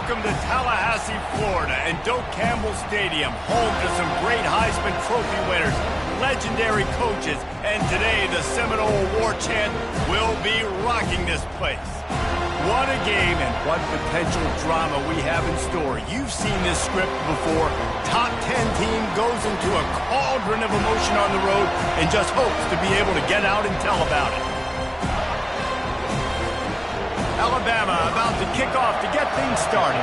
Welcome to Tallahassee, Florida, and Doak Campbell Stadium, home to some great Heisman Trophy winners, legendary coaches, and today the Seminole War Chant will be rocking this place. What a game and what potential drama we have in store. You've seen this script before. Top 10 team goes into a cauldron of emotion on the road and just hopes to be able to get out and tell about it. Alabama about to kick off to get things started.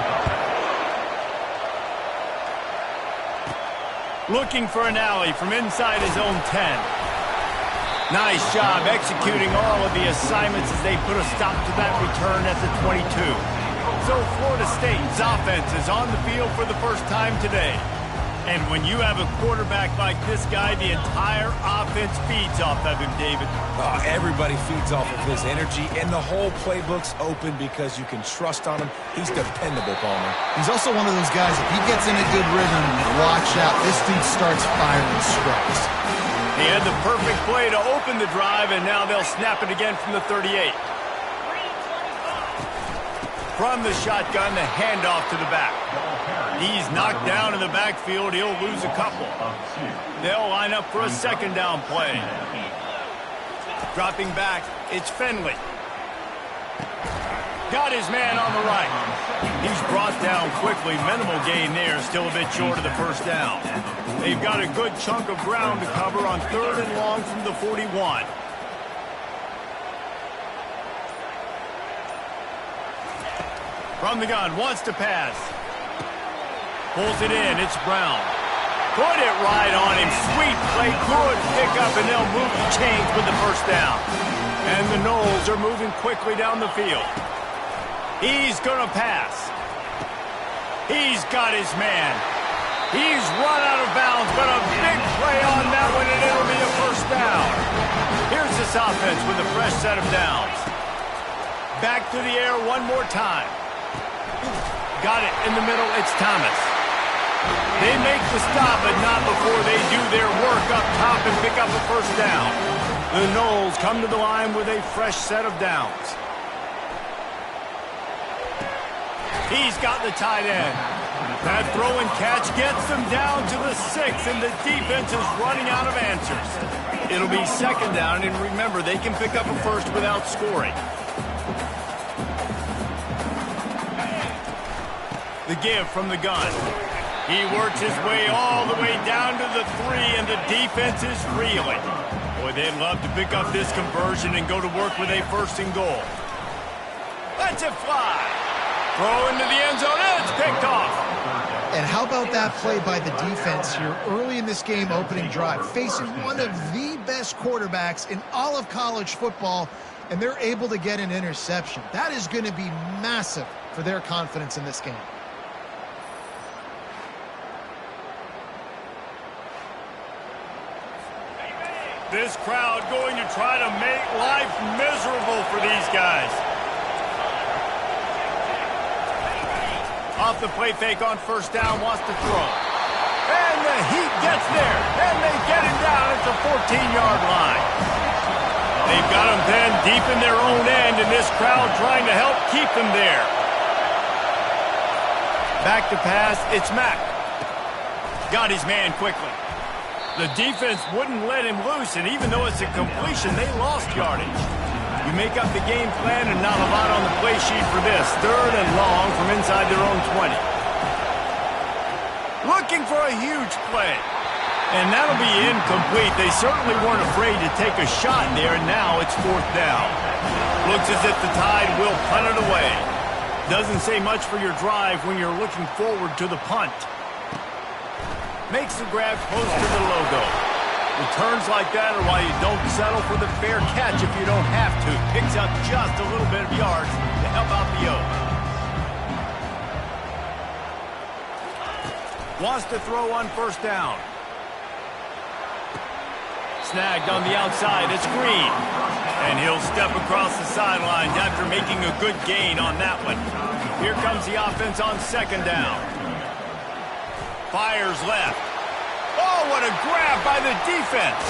Looking for an alley from inside his own 10. Nice job executing all of the assignments as they put a stop to that return at the 22. So Florida State's offense is on the field for the first time today. And when you have a quarterback like this guy, the entire offense feeds off of him, David. Oh, everybody feeds off of his energy, and the whole playbook's open because you can trust on him. He's dependable, Palmer. He's also one of those guys, if he gets in a good rhythm, watch out. This dude starts firing strikes. He had the perfect play to open the drive, and now they'll snap it again from the 38. From the shotgun, the handoff to the back. He's knocked down in the backfield. He'll lose a couple. They'll line up for a second down play. Dropping back, it's Finley. Got his man on the right. He's brought down quickly. Minimal gain there, still a bit short of the first down. They've got a good chunk of ground to cover on 3rd and long from the 41. From the gun, wants to pass. Pulls it in, it's Brown. Put it right on him. Sweet play, good pickup, and they'll move the chains with the first down. And the Noles are moving quickly down the field. He's gonna pass. He's got his man. He's run out of bounds, but a big play on that one, and it'll be a first down. Here's this offense with a fresh set of downs. Back to the air one more time. Got it in the middle, it's Thomas. They make the stop, but not before they do their work up top and pick up a first down. The Noles come to the line with a fresh set of downs. He's got the tight end. That throw and catch gets them down to the 6, and the defense is running out of answers. It'll be second down, and remember, they can pick up a first without scoring. The give from the gun. He works his way all the way down to the 3, and the defense is reeling. Boy, they'd love to pick up this conversion and go to work with a first and goal. Let's it fly. Throw into the end zone, and it's picked off. And how about that play by the defense here early in this game opening drive, facing one of the best quarterbacks in all of college football, and they're able to get an interception. That is going to be massive for their confidence in this game. This crowd going to try to make life miserable for these guys. Off the play fake on first down, wants to throw. And the heat gets there, and they get him down at the 14-yard line. They've got him then deep in their own end, and this crowd trying to help keep them there. Back to pass, it's Mack. Got his man quickly. The defense wouldn't let him loose, and even though it's a completion, they lost yardage. You make up the game plan, and not a lot on the play sheet for this. 3rd and long from inside their own 20. Looking for a huge play. And that'll be incomplete. They certainly weren't afraid to take a shot there, and now it's 4th down. Looks as if the Tide will punt it away. Doesn't say much for your drive when you're looking forward to the punt. Makes the grab close to the logo. Returns like that are why you don't settle for the fair catch if you don't have to. Picks up just a little bit of yards to help out the Oak. Wants to throw on first down. Snagged on the outside, it's Green. And he'll step across the sidelines after making a good gain on that one. Here comes the offense on second down. Fires left. Oh, what a grab by the defense.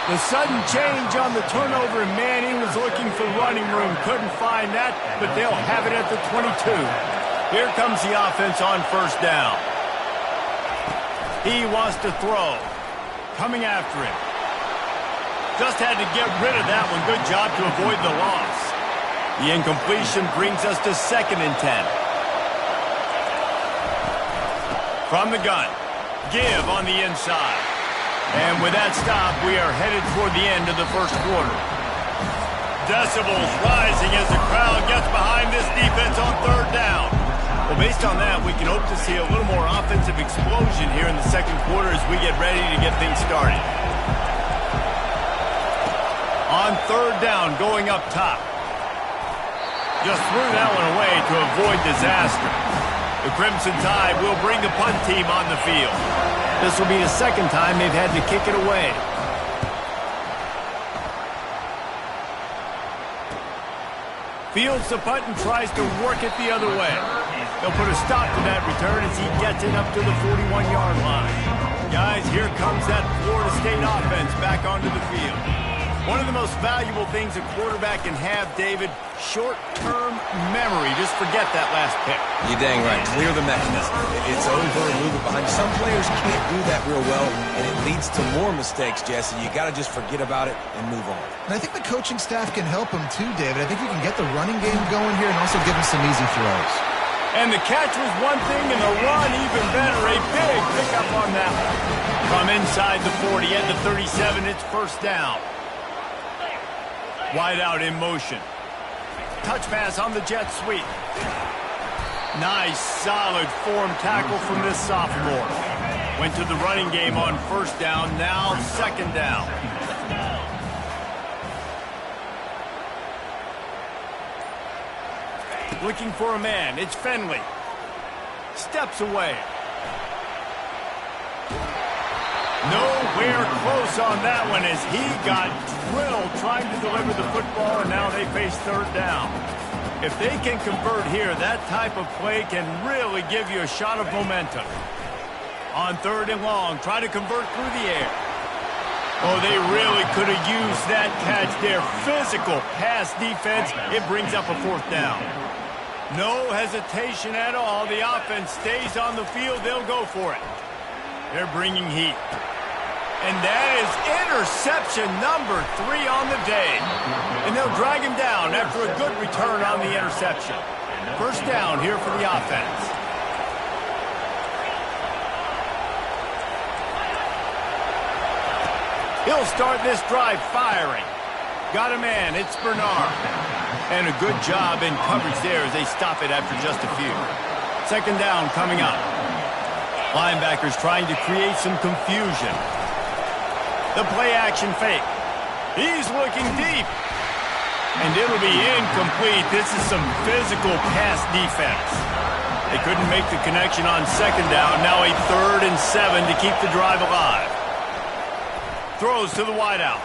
The sudden change on the turnover, and man, he was looking for running room. Couldn't find that, but they'll have it at the 22. Here comes the offense on first down. He wants to throw. Coming after him. Just had to get rid of that one. Good job to avoid the loss. The incompletion brings us to 2nd and 10. From the gun. Give on the inside. And with that stop, we are headed toward the end of the first quarter. Decibels rising as the crowd gets behind this defense on 3rd down. Well, based on that, we can hope to see a little more offensive explosion here in the 2nd quarter as we get ready to get things started. On 3rd down, going up top. Just threw that one away to avoid disaster. The Crimson Tide will bring the punt team on the field. This will be the 2nd time they've had to kick it away. Fields the punt and tries to work it the other way. They'll put a stop to that return as he gets it up to the 41-yard line. Guys, here comes that Florida State offense back onto the field. One of the most valuable things a quarterback can have, David, short-term memory. Just forget that last pick. You're dang right. Clear the mechanism. It's over and move it behind. Some players can't do that real well, and it leads to more mistakes, Jesse. You got to just forget about it and move on. And I think the coaching staff can help him too, David. I think you can get the running game going here and also give him some easy throws. And the catch was one thing, and the run even better. A big pickup on that one. From inside the 40 at the 37, it's 1st down. Wide out in motion. Touch pass on the jet sweep. Nice, solid form tackle from this sophomore. Went to the running game on 1st down, now 2nd down. Looking for a man, it's Finley. Steps away. Nowhere close on that one as he got drilled trying to deliver the football, and now they face 3rd down. If they can convert here, that type of play can really give you a shot of momentum. On 3rd and long, try to convert through the air. Oh, they really could have used that catch there. Physical pass defense, it brings up a 4th down. No hesitation at all. The offense stays on the field. They'll go for it. They're bringing heat. And that is interception number 3 on the day. And they'll drag him down after a good return on the interception. 1st down here for the offense. He'll start this drive firing. Got a man, it's Bernard. And a good job in coverage there as they stop it after just a few. 2nd down coming up. Linebackers trying to create some confusion. The play-action fake. He's looking deep. And it'll be incomplete. This is some physical pass defense. They couldn't make the connection on 2nd down. Now a 3rd and 7 to keep the drive alive. Throws to the wideout.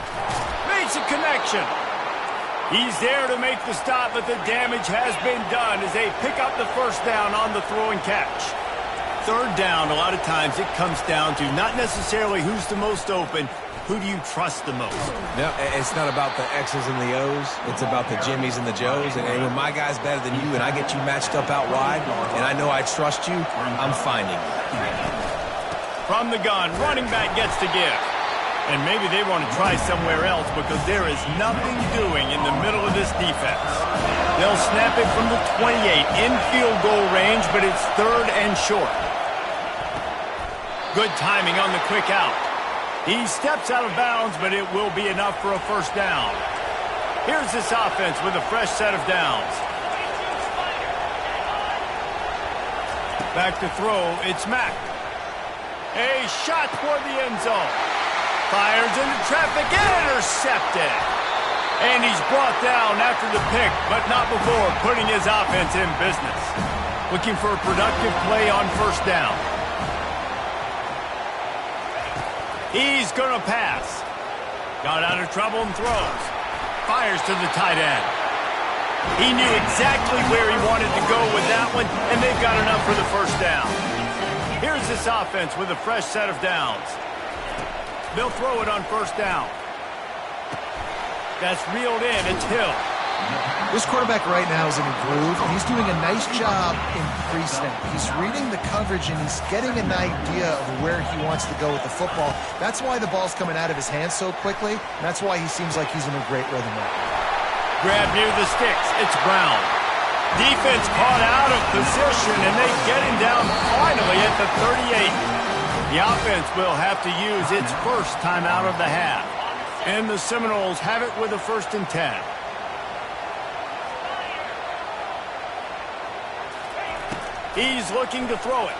Makes a connection. He's there to make the stop, but the damage has been done as they pick up the 1st down on the throw and catch. 3rd down, a lot of times it comes down to not necessarily who's the most open, who do you trust the most? No, it's not about the X's and the O's. It's about the Jimmies and the Joes. And when my guy's better than you and I get you matched up out wide and I know I trust you, I'm finding you. From the gun, running back gets to give. And maybe they want to try somewhere else because there is nothing doing in the middle of this defense. They'll snap it from the 28 in field goal range, but it's 3rd and short. Good timing on the quick out. He steps out of bounds, but it will be enough for a 1st down. Here's this offense with a fresh set of downs. Back to throw, it's Mack. A shot toward the end zone. Fires into traffic, intercepted. And he's brought down after the pick, but not before putting his offense in business. Looking for a productive play on 1st down. He's going to pass. Got out of trouble and throws. Fires to the tight end. He knew exactly where he wanted to go with that one, and they've got enough for the 1st down. Here's this offense with a fresh set of downs. They'll throw it on 1st down. That's reeled in. It's Hill. This quarterback right now is in a groove, and he's doing a nice job in pre-snap. He's reading the coverage, and he's getting an idea of where he wants to go with the football. That's why the ball's coming out of his hands so quickly, and that's why he seems like he's in a great rhythm right now. Grab near the sticks. It's Brown. Defense caught out of position, and they get him down finally at the 38. The offense will have to use its first timeout of the half. And the Seminoles have it with a 1st and 10. He's looking to throw it.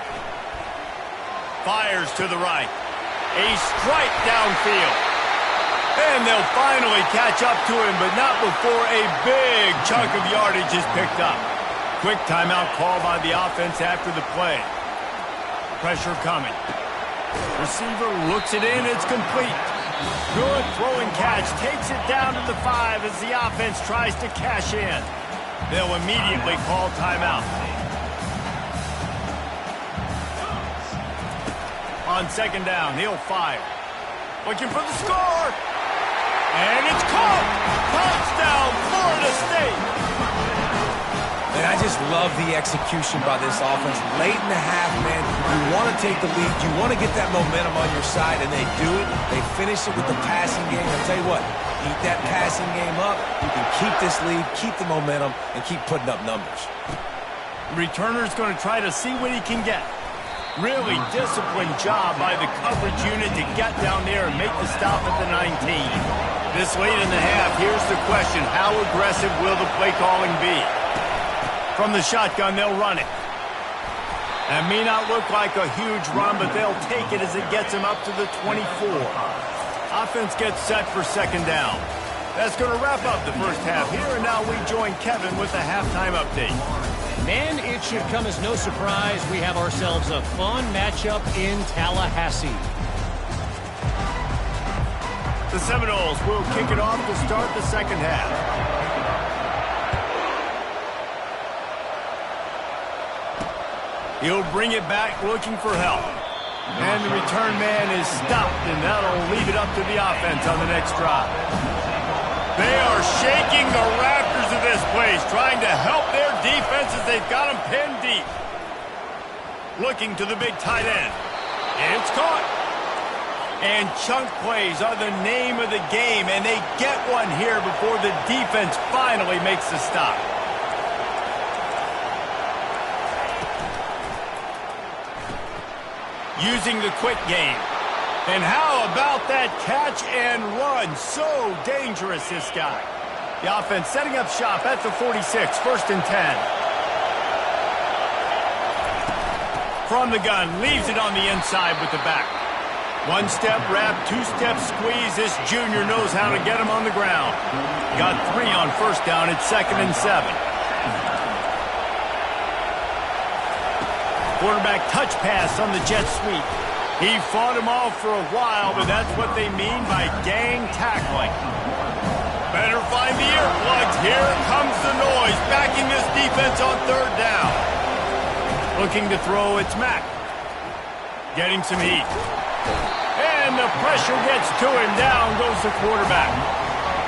Fires to the right. A strike downfield. And they'll finally catch up to him, but not before a big chunk of yardage is picked up. Quick timeout call by the offense after the play. Pressure coming. Receiver looks it in. It's complete. Good throwing catch. Takes it down to the 5 as the offense tries to cash in. They'll immediately call timeout. On 2nd down, he'll fire. Looking for the score. And it's caught. Touchdown, Florida State. And I just love the execution by this offense. Late in the half, man, you want to take the lead. You want to get that momentum on your side, and they do it. They finish it with the passing game. I'll tell you what, keep that passing game up. You can keep this lead, keep the momentum, and keep putting up numbers. Returner's going to try to see what he can get. Really disciplined job by the coverage unit to get down there and make the stop at the 19. This late in the half, here's the question. How aggressive will the play calling be? From the shotgun, they'll run it. That may not look like a huge run, but they'll take it as it gets them up to the 24. Offense gets set for 2nd down. That's going to wrap up the first half here, and now we join Kevin with the halftime update. Man, it should come as no surprise. We have ourselves a fun matchup in Tallahassee. The Seminoles will kick it off to start the 2nd half. He'll bring it back looking for help. And the return man is stopped, and that'll leave it up to the offense on the next drive. They are shaking the rafters of this place, trying to help their defense as they've got them pinned deep. Looking to the big tight end. It's caught. And chunk plays are the name of the game, and they get one here before the defense finally makes the stop. Using the quick game. And how about that catch and run? So dangerous, this guy. The offense setting up shop at the 46, 1st and 10. From the gun, leaves it on the inside with the back. 1-step wrap, 2-step squeeze. This junior knows how to get him on the ground. Got 3 on 1st down. It's 2nd and 7. Quarterback touch pass on the jet sweep. He fought him off for a while, but that's what they mean by gang tackling. Better find the earplugs. Here comes the noise, backing this defense on 3rd down. Looking to throw, it's Mack. Getting some heat. And the pressure gets to him. Down goes the quarterback.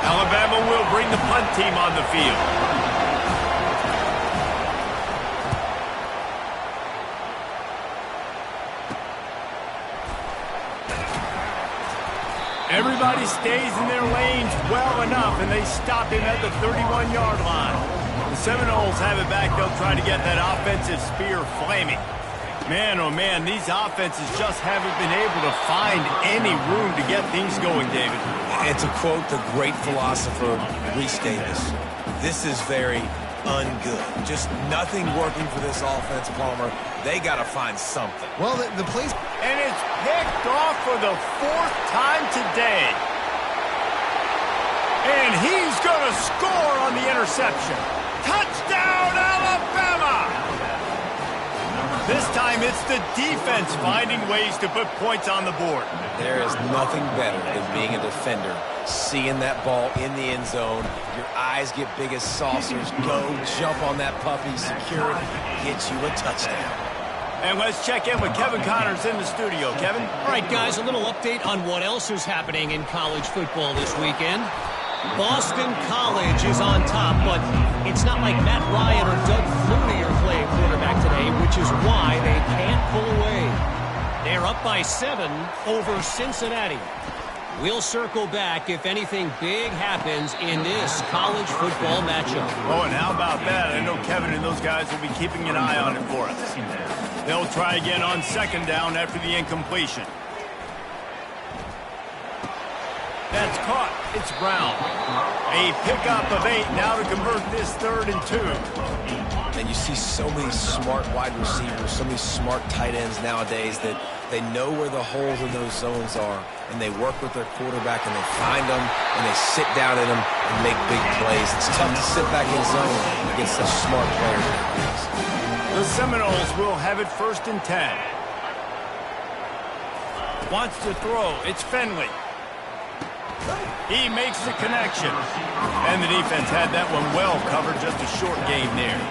Alabama will bring the punt team on the field. Everybody stays in their lanes well enough, and they stop him at the 31-yard line. The Seminoles have it back. They'll try to get that offensive spear flaming. Man, oh man, these offenses just haven't been able to find any room to get things going, David. And to quote the great philosopher, Reese Davis, this is very ungood. Just nothing working for this offense, Palmer. They got to find something. Well, the plays... And it's picked off for the 4th time today. And he's going to score on the interception. Touchdown, Alabama! This time it's the defense finding ways to put points on the board. There is nothing better than being a defender, seeing that ball in the end zone. Your eyes get big as saucers. Go, jump on that puppy, secure it, get you a touchdown. And let's check in with Kevin Connors in the studio. Kevin? All right, guys, a little update on what else is happening in college football this weekend. Boston College is on top, but it's not like Matt Ryan or Doug Flutie are playing quarterback today, which is why they can't pull away. They're up by 7 over Cincinnati. We'll circle back if anything big happens in this college football matchup. Oh, and how about that? I know Kevin and those guys will be keeping an eye on it for us. They'll try again on second down after the incompletion. That's caught. It's Brown. A pickup of 8 now to convert this 3rd and 2. And you see so many smart wide receivers, so many smart tight ends nowadays that they know where the holes in those zones are, and they work with their quarterback, and they find them, and they sit down in them and make big plays. It's tough to sit back in zone against such smart players nowadays. The Seminoles will have it 1st and 10. Wants to throw. It's Finley. He makes the connection. And the defense had that one well covered, just a short game there.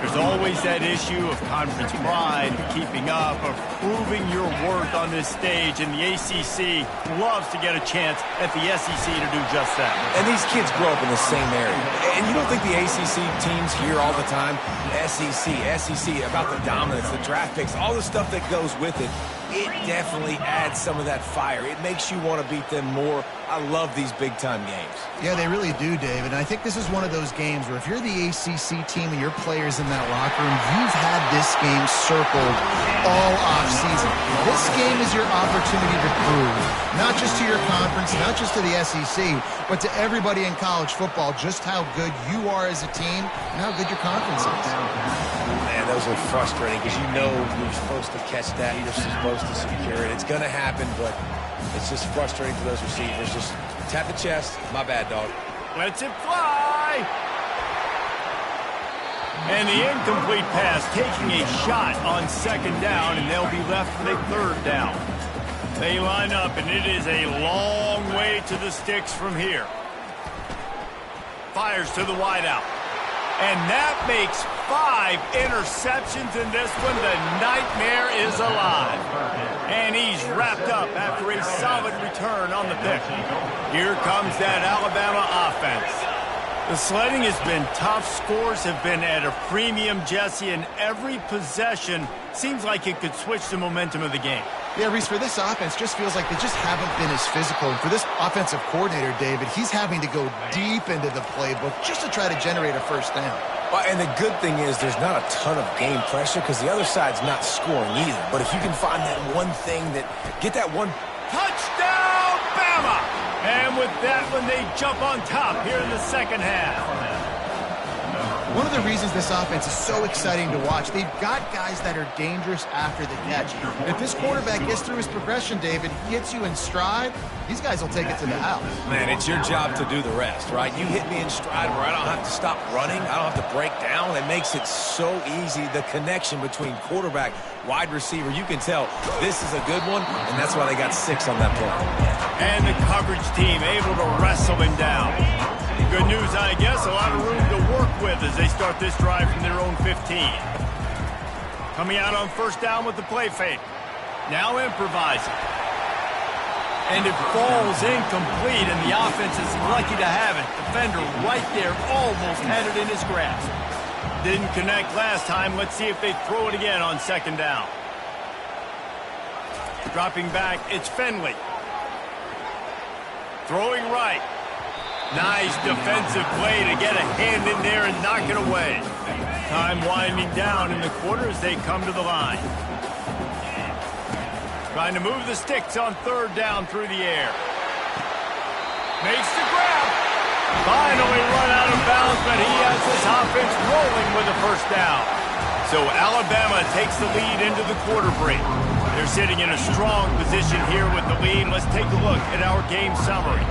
There's always that issue of conference pride, keeping up, of proving your worth on this stage, and the ACC loves to get a chance at the SEC to do just that. And these kids grow up in the same area. And you don't think the ACC teams hear all the time, SEC, about the dominance, the draft picks, all the stuff that goes with it. It definitely adds some of that fire. It makes you want to beat them more. I love these big-time games. Yeah, they really do, David. And I think this is one of those games where if you're the ACC team and your players in that locker room, you've had this game circled all offseason. This game is your opportunity to prove, not just to your conference, not just to the SEC, but to everybody in college football, just how good you are as a team and how good your conference is. Man, those are frustrating because you know you're supposed to catch that. You're supposed to secure it. It's going to happen, but it's just frustrating for those receivers. Just tap the chest. My bad, dog. Lets it fly. And the incomplete pass taking a shot on second down, and they'll be left with a 3rd down. They line up, and it is a long way to the sticks from here. Fires to the wideout. And that makes 5 interceptions in this one. The nightmare is alive. And he's wrapped up after a solid return on the pick. Here comes that Alabama offense. The sledding has been tough. Scores have been at a premium, Jesse, and every possession seems like it could switch the momentum of the game. Yeah, Reese, for this offense, just feels like they just haven't been as physical. And for this offensive coordinator, David, he's having to go deep into the playbook just to try to generate a 1st down. Well, and the good thing is there's not a ton of game pressure because the other side's not scoring either. But if you can find that one thing that, get that one. Touchdown, Bama! And with that one, they jump on top here in the second half. One of the reasons this offense is so exciting to watch, they've got guys that are dangerous after the catch. And if this quarterback gets through his progression, David, hits you in stride, these guys will take it to the house. Man, it's your job to do the rest, right? You hit me in stride where I don't have to stop running. I don't have to break down. It makes it so easy, the connection between quarterback, wide receiver. You can tell this is a good one, and that's why they got 6 on that play. And the coverage team able to wrestle him down. Good news, I guess, a lot of room to work with as they start this drive from their own 15. Coming out on 1st down with the play fake. Now improvising. And it falls incomplete, and the offense is lucky to have it. Defender right there almost had it in his grasp. Didn't connect last time. Let's see if they throw it again on 2nd down. Dropping back, it's Finley. Throwing right. Nice defensive play to get a hand in there and knock it away. Time winding down in the quarter as they come to the line. Trying to move the sticks on 3rd down through the air. Makes the grab. Finally run out of bounds, but he has this offense rolling with a 1st down. So Alabama takes the lead into the quarter break. They're sitting in a strong position here with the lead. Let's take a look at our game summary.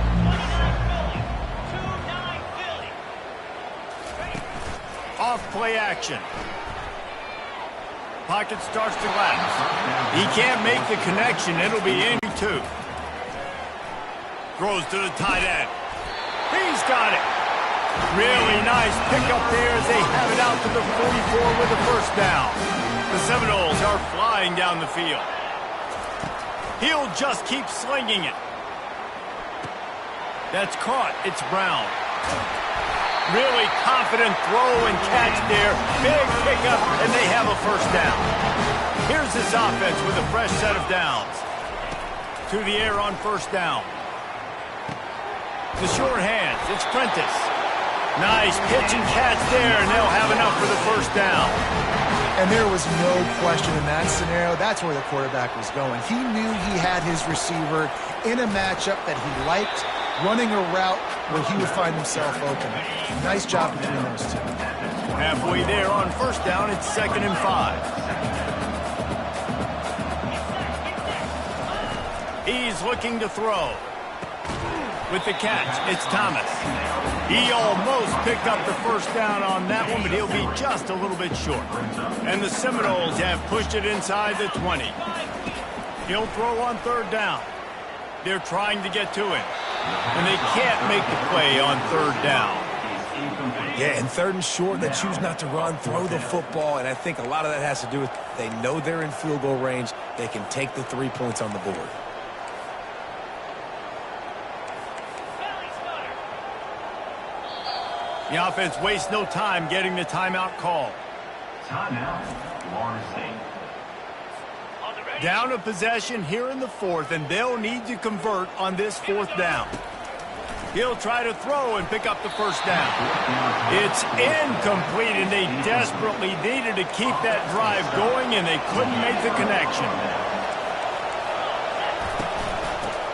Off play action. Pocket starts to lapse. He can't make the connection. It'll be in 2. Throws to the tight end. He's got it. Really nice pickup there as they have it out to the 44 with the 1st down. The Seminoles are flying down the field. He'll just keep slinging it. That's caught. It's Brown. Really confident throw and catch there. Big pickup, and they have a first down. Here's this offense with a fresh set of downs. To the air on first down. The short hands. It's Prentice. Nice pitch and catch there, and they'll have enough for the first down. And there was no question in that scenario. That's where the quarterback was going. He knew he had his receiver in a matchup that he liked, running a route where he would find himself open. Nice job between those two. Halfway there on first down, it's 2nd and 5. He's looking to throw. With the catch, it's Thomas. He almost picked up the first down on that one, but he'll be just a little bit short. And the Seminoles have pushed it inside the 20. He'll throw on 3rd down. They're trying to get to him. And they can't make the play on 3rd down. Yeah, and 3rd and short, they choose not to run, throw the football, and I think a lot of that has to do with they know they're in field goal range. They can take the 3 points on the board. The offense wastes no time getting the timeout call. Timeout, Florida State. Down a possession here in the 4th, and they'll need to convert on this 4th down. He'll try to throw and pick up the first down. It's incomplete, and they desperately needed to keep that drive going, and they couldn't make the connection.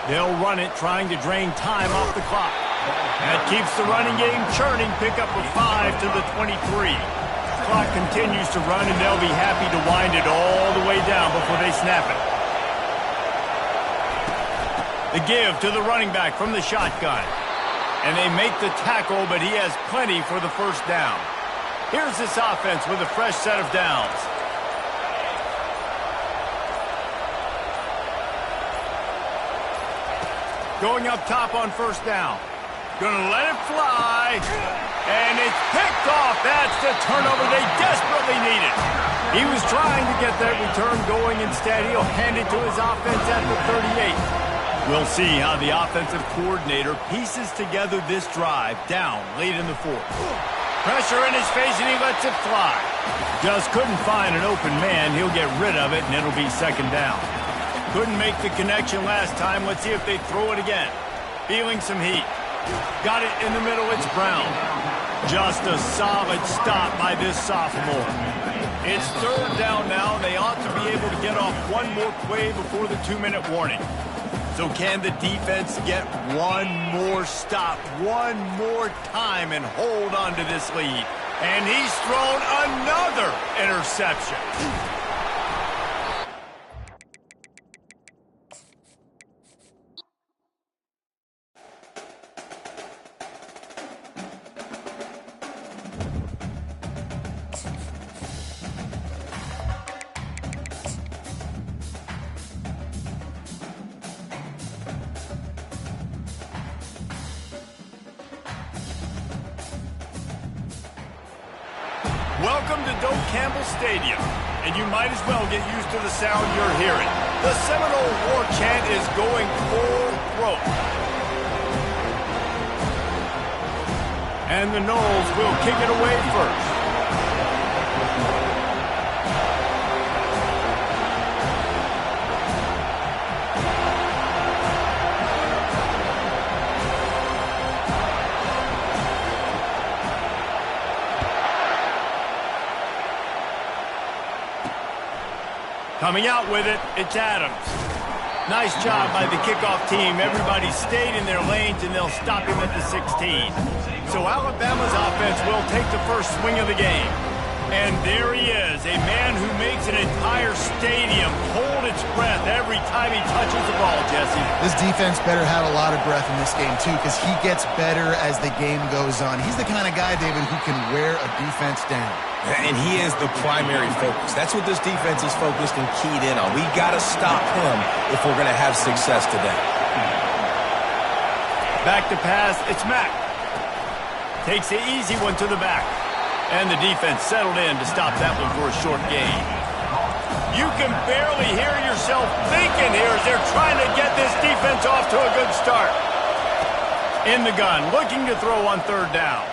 They'll run it, trying to drain time off the clock. That keeps the running game churning. Pick up a 5 to the 23. Clock continues to run, and they'll be happy to wind it all the way down before they snap it. The give to the running back from the shotgun. And they make the tackle, but he has plenty for the first down. Here's this offense with a fresh set of downs. Going up top on first down. Gonna let it fly. And it's picked off. That's the turnover they desperately needed. He was trying to get that return going. Instead, he'll hand it to his offense at the 38. We'll see how the offensive coordinator pieces together this drive down late in the 4th. Pressure in his face, and he lets it fly. Just couldn't find an open man. He'll get rid of it, and it'll be 2nd down. Couldn't make the connection last time. Let's see if they throw it again. Feeling some heat. Got it in the middle. It's Brown. Just a solid stop by this sophomore. It's 3rd down now, and they ought to be able to get off one more play before the 2-minute warning. So can the defense get one more stop, one more time, and hold on to this lead? And he's thrown another interception. Welcome to WK1 Stadium, and you might as well get used to the sound you're hearing. The Seminole war chant is going full throat. And the Noles will kick it away first. Coming out with it, it's Adams. Nice job by the kickoff team. Everybody stayed in their lanes, and they'll stop him at the 16. So Alabama's offense will take the first swing of the game. And there he is, a man who makes an entire stadium hold its breath every time he touches the ball, Jesse. This defense better have a lot of breath in this game, too, because he gets better as the game goes on. He's the kind of guy, David, who can wear a defense down. And he is the primary focus. That's what this defense is focused and keyed in on. We got to stop him if we're going to have success today. Back to pass, it's Mack. Takes the easy one to the back. And the defense settled in to stop that one for a short gain. You can barely hear yourself thinking here as they're trying to get this defense off to a good start. In the gun, looking to throw on third down.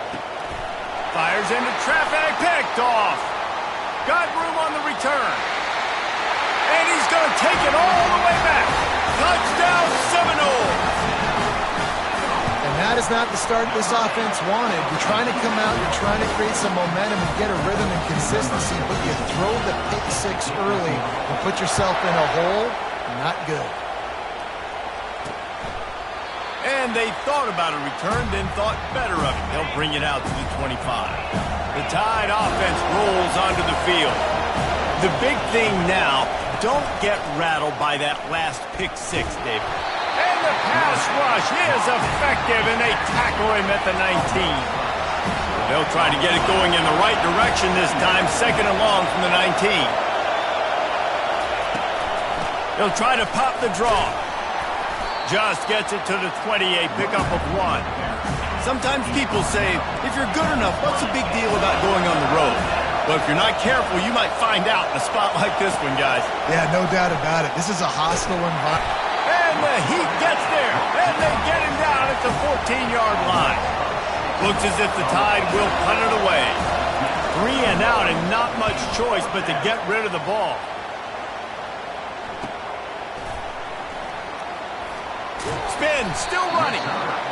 Fires into traffic, picked off. Got room on the return. And he's going to take it all the way back. Touchdown Seminoles. And that is not the start this offense wanted. You're trying to come out, you're trying to create some momentum and get a rhythm and consistency, but you throw the pick six early and put yourself in a hole. Not good. And they thought about a return, then thought better of it. They'll bring it out to the 25. The Tide offense rolls onto the field. The big thing now, don't get rattled by that last pick six, David. And the pass rush is effective, and they tackle him at the 19. They'll try to get it going in the right direction this time, second and long from the 19. They'll try to pop the draw. Just gets it to the 28, pickup of 1. Sometimes people say, if you're good enough, what's the big deal about going on the road? But if you're not careful, you might find out in a spot like this one, guys. Yeah, no doubt about it. This is a hostile environment. And the Heat gets there, and they get him down at the 14-yard line. Looks as if the Tide will punt it away. 3 and out, and not much choice but to get rid of the ball. Spin, still running.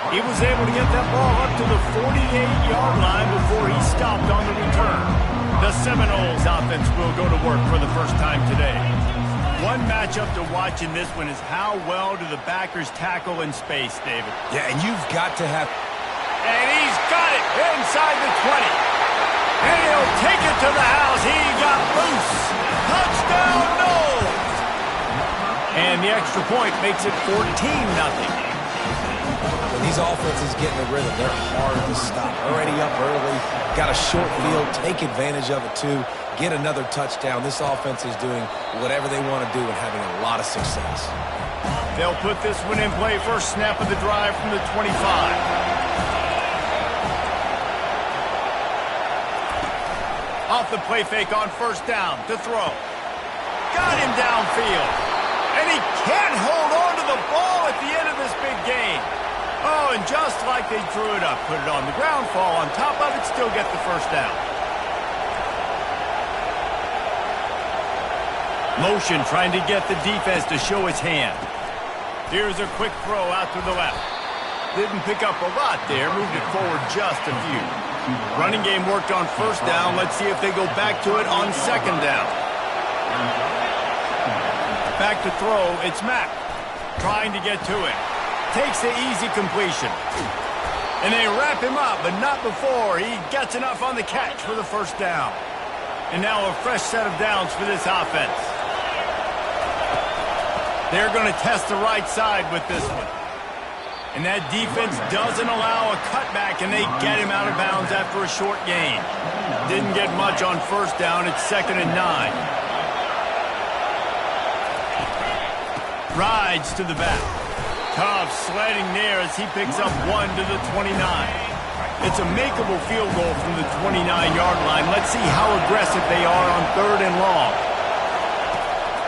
He was able to get that ball up to the 48-yard line before he stopped on the return. The Seminoles offense will go to work for the first time today. One matchup to watch in this one is how well do the backers tackle in space, David. Yeah, and you've got to have... And he's got it inside the 20. And he'll take it to the house. He got loose. Touchdown, Noles. And the extra point makes it 14-0. When these offenses get in the rhythm, they're hard to stop. Already up early, got a short field, take advantage of it too, get another touchdown. This offense is doing whatever they want to do and having a lot of success. They'll put this one in play. First snap of the drive from the 25. Off the play fake on first down to throw. Got him downfield. And he can't hold on to the ball at the end of this big game. Oh, and just like they drew it up, put it on the ground, fall on top of it, still get the first down. Motion trying to get the defense to show his hand. Here's a quick throw out to the left. Didn't pick up a lot there, moved it forward just a few. Running game worked on first down. Let's see if they go back to it on second down. Back to throw, it's Mack. Trying to get to it. Takes the easy completion. And they wrap him up, but not before he gets enough on the catch for the first down. And now a fresh set of downs for this offense. They're going to test the right side with this one. And that defense doesn't allow a cutback, and they get him out of bounds after a short gain. Didn't get much on first down. It's 2nd and 9. Rides to the back. Tough sledding there as he picks up 1 to the 29. It's a makeable field goal from the 29-yard line. Let's see how aggressive they are on 3rd and long.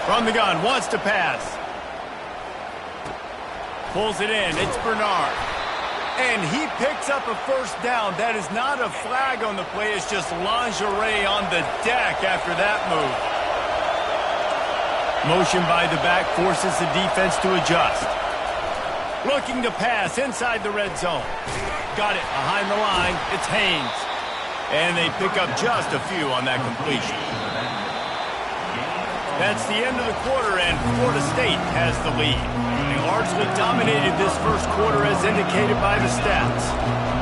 From the gun, wants to pass. Pulls it in. It's Bernard. And he picks up a first down. That is not a flag on the play. It's just lingerie on the deck after that move. Motion by the back forces the defense to adjust. Looking to pass inside the red zone. Got it behind the line. It's Haynes. And they pick up just a few on that completion. That's the end of the quarter, and Florida State has the lead. They largely dominated this first quarter as indicated by the stats.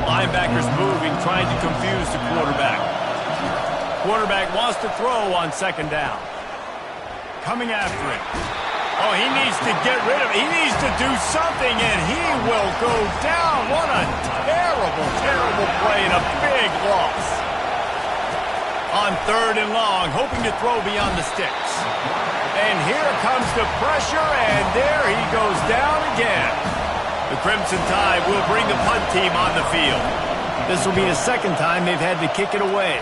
Linebackers moving, trying to confuse the quarterback. Quarterback wants to throw on second down. Coming after it. Oh, he needs to get rid of it. He needs to do something, and he will go down. What a terrible, terrible play and a big loss. On 3rd and long, hoping to throw beyond the sticks. And here comes the pressure, and there he goes down again. The Crimson Tide will bring the punt team on the field. This will be the second time they've had to kick it away.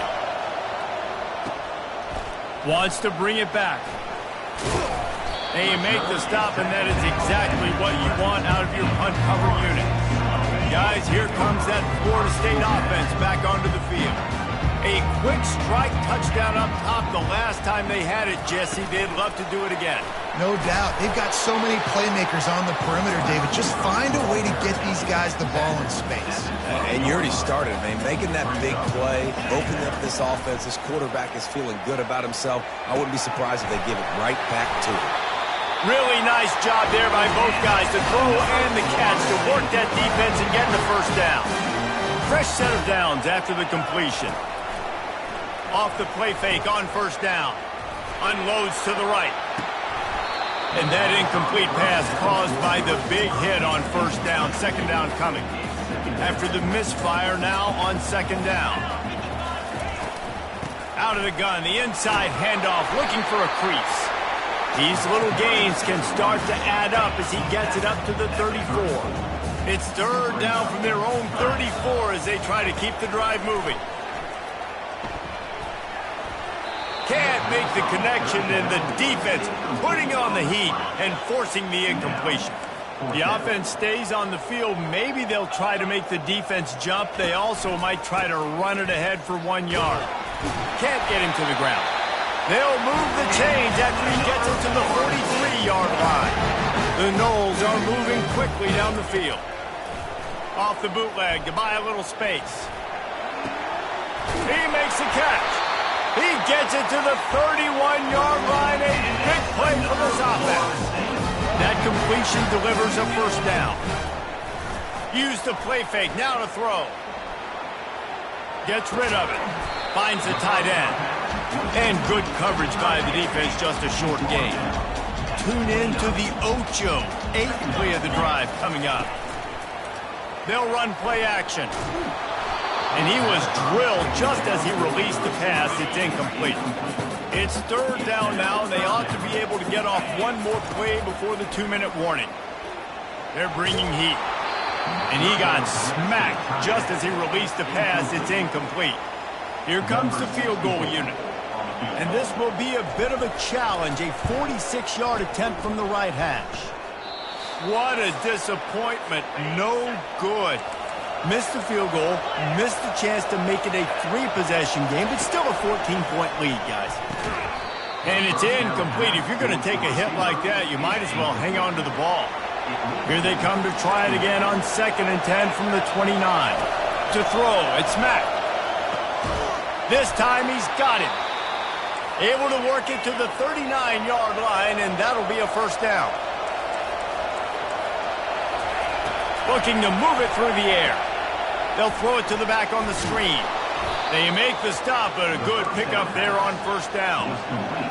Wants to bring it back. They make the stop, and that is exactly what you want out of your punt cover unit. Guys, here comes that Florida State offense back onto the field. A quick strike touchdown up top the last time they had it, Jesse. They'd love to do it again. No doubt. They've got so many playmakers on the perimeter, David. Just find a way to get these guys the ball in space. And you already started, man. Making that big play, opening up this offense. This quarterback is feeling good about himself. I wouldn't be surprised if they give it right back to him. Really nice job there by both guys, the throw and the catch, to work that defense and get the first down. Fresh set of downs after the completion. Off the play fake on first down. Unloads to the right. And that incomplete pass caused by the big hit on first down. Second down coming. After the misfire, now on second down. Out of the gun, the inside handoff, looking for a crease. These little gains can start to add up as he gets it up to the 34. It's third down from their own 34 as they try to keep the drive moving. Can't make the connection, and the defense putting on the heat and forcing the incompletion. The offense stays on the field. Maybe they'll try to make the defense jump. They also might try to run it ahead for 1 yard. Can't get him to the ground. They'll move the chains after he gets it to the 43-yard line. The Noles are moving quickly down the field. Off the bootleg to buy a little space. He makes the catch. He gets it to the 31-yard line. A big play for this offense. That completion delivers a first down. Use the play fake. Now to throw. Gets rid of it. Finds the tight end. And good coverage by the defense. Just a short gain. Tune in to the Ocho. 8th play of the drive coming up. They'll run play action. And he was drilled just as he released the pass. It's incomplete. It's third down now. They ought to be able to get off one more play before the 2-minute warning. They're bringing heat. And he got smacked just as he released the pass. It's incomplete. Here comes the field goal unit. And this will be a bit of a challenge. A 46-yard attempt from the right hash. What a disappointment. No good. Missed the field goal, missed the chance to make it a 3-possession game, but still a 14-point lead, guys. And it's incomplete. If you're going to take a hit like that, you might as well hang on to the ball. Here they come to try it again on 2nd and 10 from the 29. To throw, it's Mack. This time he's got it. Able to work it to the 39-yard line, and that'll be a first down. Looking to move it through the air. They'll throw it to the back on the screen. They make the stop, but a good pickup there on first down.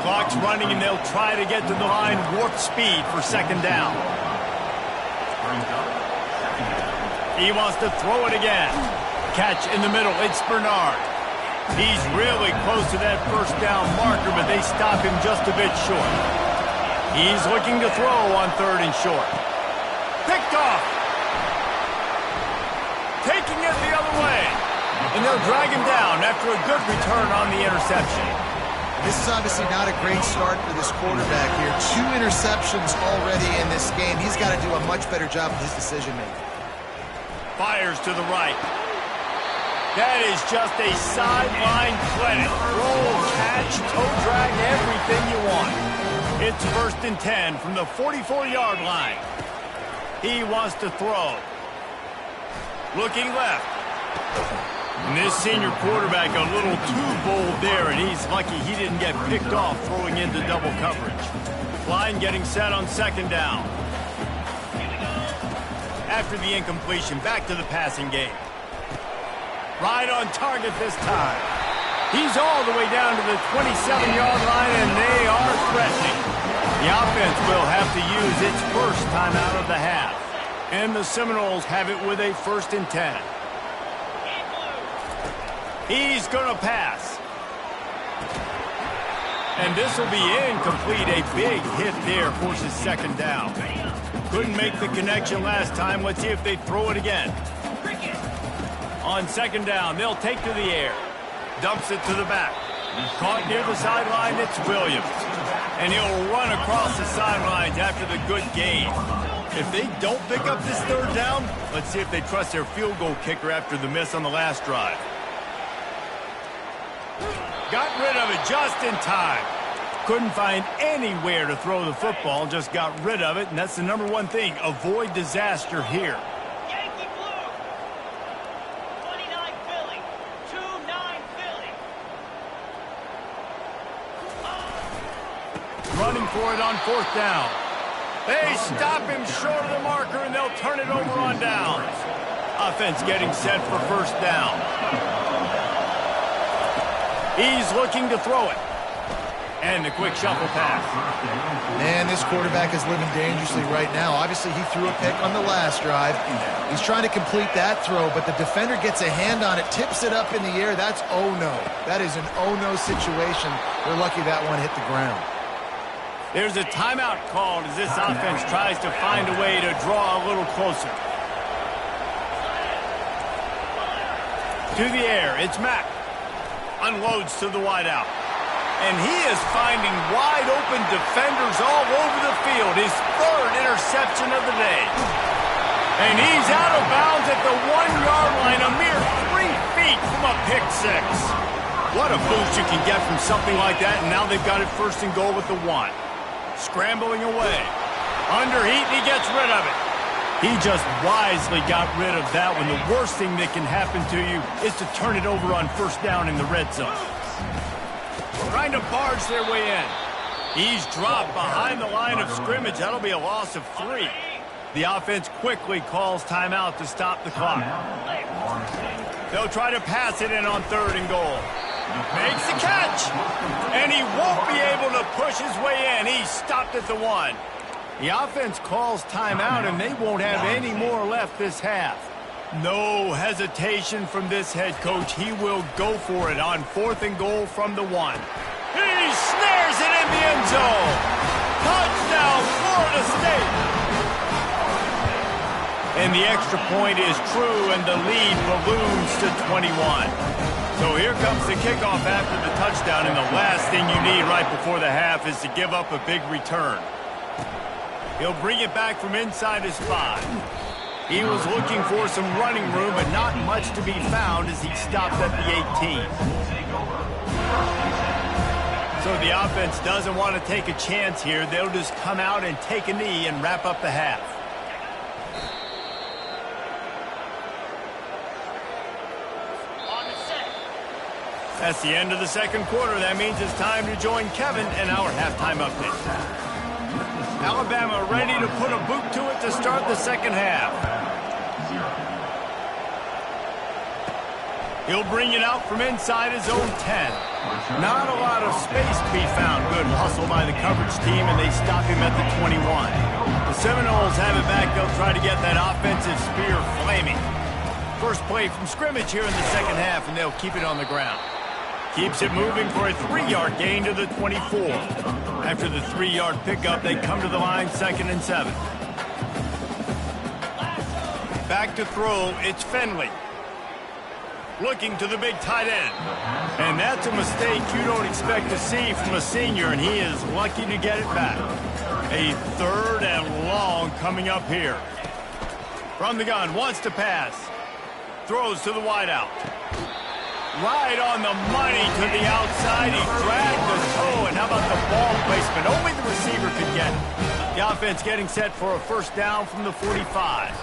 Clock's running, and they'll try to get to the line warp speed for second down. He wants to throw it again. Catch in the middle. It's Bernard. He's really close to that first down marker, but they stop him just a bit short. He's looking to throw on 3rd and short. Picked off. Taking it the other way. And they'll drag him down after a good return on the interception. This is obviously not a great start for this quarterback here. 2 interceptions already in this game. He's got to do a much better job of his decision-making. Fires to the right. That is just a sideline clinic. Roll, catch, toe drag, everything you want. It's 1st and 10 from the 44-yard line. He wants to throw. Looking left. And this senior quarterback a little too bold there, and he's lucky he didn't get picked off throwing into double coverage. Line getting set on 2nd down. After the incompletion, back to the passing game. Right on target this time. He's all the way down to the 27-yard line, and they are threatening. The offense will have to use its first timeout of the half. And the Seminoles have it with a 1st and 10. He's going to pass. And this will be incomplete. A big hit there forces second down. Couldn't make the connection last time. Let's see if they throw it again. On 2nd down, they'll take to the air. Dumps it to the back. Caught near the sideline, it's Williams. And he'll run across the sidelines after the good gain. If they don't pick up this third down, let's see if they trust their field goal kicker after the miss on the last drive. Got rid of it just in time. Couldn't find anywhere to throw the football, just got rid of it, and that's the number one thing. Avoid disaster here. Yankee Blue. 29 Philly. 2-9 Philly. Running for it on fourth down. They stop him short of the marker, and they'll turn it over on downs. Offense getting set for first down. He's looking to throw it. And the quick shuffle pass. Man, this quarterback is living dangerously right now. Obviously, he threw a pick on the last drive. He's trying to complete that throw, but the defender gets a hand on it, tips it up in the air. That's oh-no. That is an oh-no situation. They're lucky that one hit the ground. There's a timeout called as this offense tries to find a way to draw a little closer. To the air, it's Mack. Unloads to the wideout. And he is finding wide-open defenders all over the field. His third interception of the day. And he's out of bounds at the 1-yard line, a mere 3 feet from a pick six. What a boost you can get from something like that, and now they've got it first and goal with the 1. Scrambling away. Underheat, and he gets rid of it. He just wisely got rid of that when the worst thing that can happen to you is to turn it over on first down in the red zone. Trying to barge their way in. He's dropped behind the line of scrimmage. That'll be a loss of 3. The offense quickly calls timeout to stop the clock. They'll try to pass it in on third and goal. Makes the catch. And he won't be able to push his way in. He's stopped at the 1. The offense calls timeout, and they won't have any more left this half. No hesitation from this head coach. He will go for it on fourth and goal from the 1. He snares it in the end zone. Touchdown, Florida State. And the extra point is true, and the lead balloons to 21. So here comes the kickoff after the touchdown, and the last thing you need right before the half is to give up a big return. He'll bring it back from inside his 5. He was looking for some running room, but not much to be found as he stopped at the 18. So the offense doesn't want to take a chance here. They'll just come out and take a knee and wrap up the half. That's the end of the second quarter. That means it's time to join Kevin in our halftime update. Alabama ready to put a boot to it to start the second half. He'll bring it out from inside his own 10. Not a lot of space to be found. Good hustle by the coverage team, and they stop him at the 21. The Seminoles have it back. They'll try to get that offensive spear flaming. First play from scrimmage here in the second half, and they'll keep it on the ground. Keeps it moving for a 3-yard gain to the 24. After the 3-yard pickup, they come to the line 2nd and 7. Back to throw, it's Finley. Looking to the big tight end. And that's a mistake you don't expect to see from a senior, and he is lucky to get it back. A 3rd and long coming up here. From the gun, wants to pass. Throws to the wideout. Right on the money to the outside. He dragged the toe, and how about the ball placement? Only the receiver could get it. The offense getting set for a first down from the 45.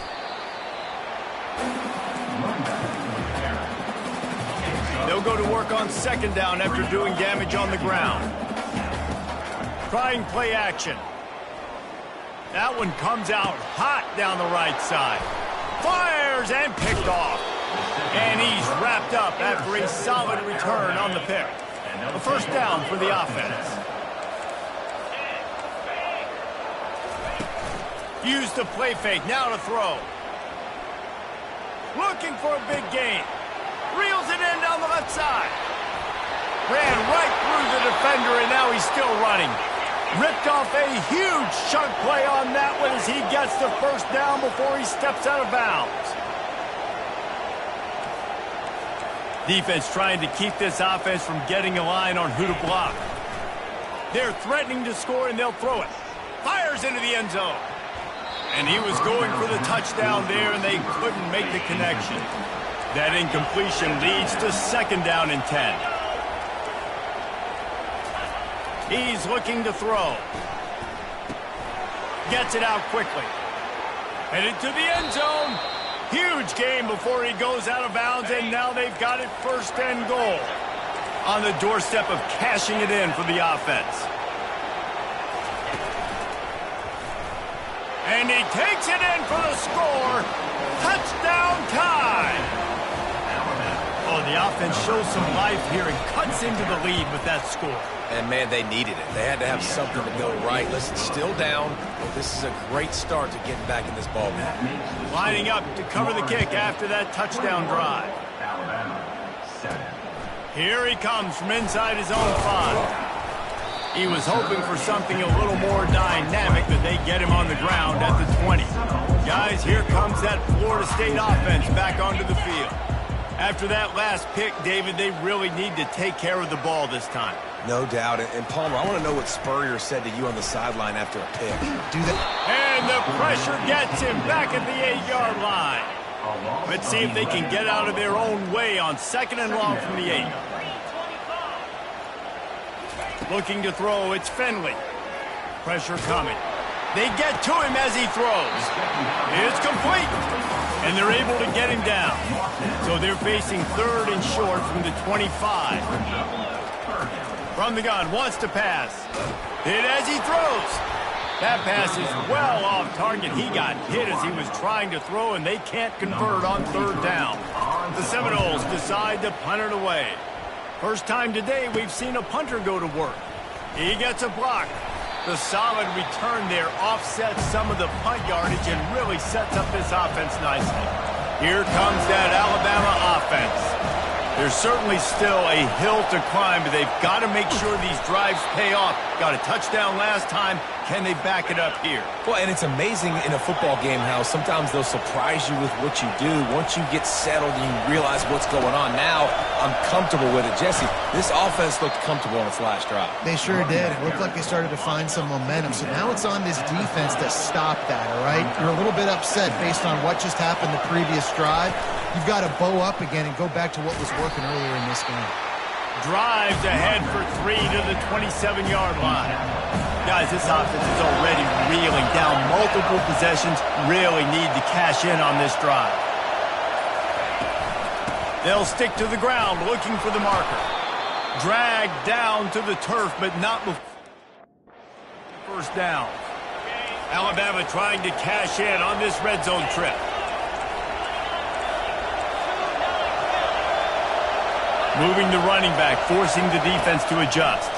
They'll go to work on second down after doing damage on the ground. Trying play action. That one comes out hot down the right side. Fires and picked off. And he's wrapped up after a solid return on the pick. A first down for the offense. Used the play fake, now to throw. Looking for a big gain. Reels it in down the left side. Ran right through the defender, and now he's still running. Ripped off a huge chunk play on that one as he gets the first down before he steps out of bounds. Defense trying to keep this offense from getting a line on who to block. They're threatening to score, and they'll throw it. Fires into the end zone. And he was going for the touchdown there, and they couldn't make the connection. That incompletion leads to 2nd down and 10. He's looking to throw. Gets it out quickly. Headed to the end zone. Huge game before he goes out of bounds, and now they've got it 1st and goal. On the doorstep of cashing it in for the offense. And he takes it in for the score. Touchdown time. Oh, the offense shows some life here and cuts into the lead with that score. And, man, they needed it. They had to have something to go right. Listen, still down, but this is a great start to getting back in this ballgame. Lining up to cover the kick after that touchdown drive. Here he comes from inside his own 5. He was hoping for something a little more dynamic, that they get him on the ground at the 20. Guys, here comes that Florida State offense back onto the field. After that last pick, David, they really need to take care of the ball this time. No doubt. And Palmer, I want to know what Spurrier said to you on the sideline after a pick. Do that. And the pressure gets him back at the 8-yard line. Let's see if they can get out of their own way on 2nd and long from the 8. Looking to throw, it's Finley. Pressure coming. They get to him as he throws. It's complete. And they're able to get him down. So they're facing 3rd and short from the 25. From the gun, wants to pass. Hit as he throws. That pass is well off target. He got hit as he was trying to throw, and they can't convert on 3rd down. The Seminoles decide to punt it away. First time today we've seen a punter go to work. He gets a block. The solid return there offsets some of the punt yardage and really sets up this offense nicely. Here comes that Alabama offense. There's certainly still a hill to climb, but they've got to make sure these drives pay off. Got a touchdown last time. Can they back it up here? Well, and it's amazing in a football game how sometimes they'll surprise you with what you do. Once you get settled and you realize what's going on, now I'm comfortable with it. Jesse, this offense looked comfortable on its last drive. They sure did. It looked like they started to find some momentum. So now it's on this defense to stop that, all right? You're a little bit upset based on what just happened the previous drive. You've got to bow up again and go back to what was working earlier in this game. Drives ahead for 3 to the 27-yard line. Guys, this offense is already reeling down multiple possessions. Really need to cash in on this drive. They'll stick to the ground looking for the marker. Dragged down to the turf, but not before. 1st down. Alabama trying to cash in on this red zone trip. Moving the running back, forcing the defense to adjust.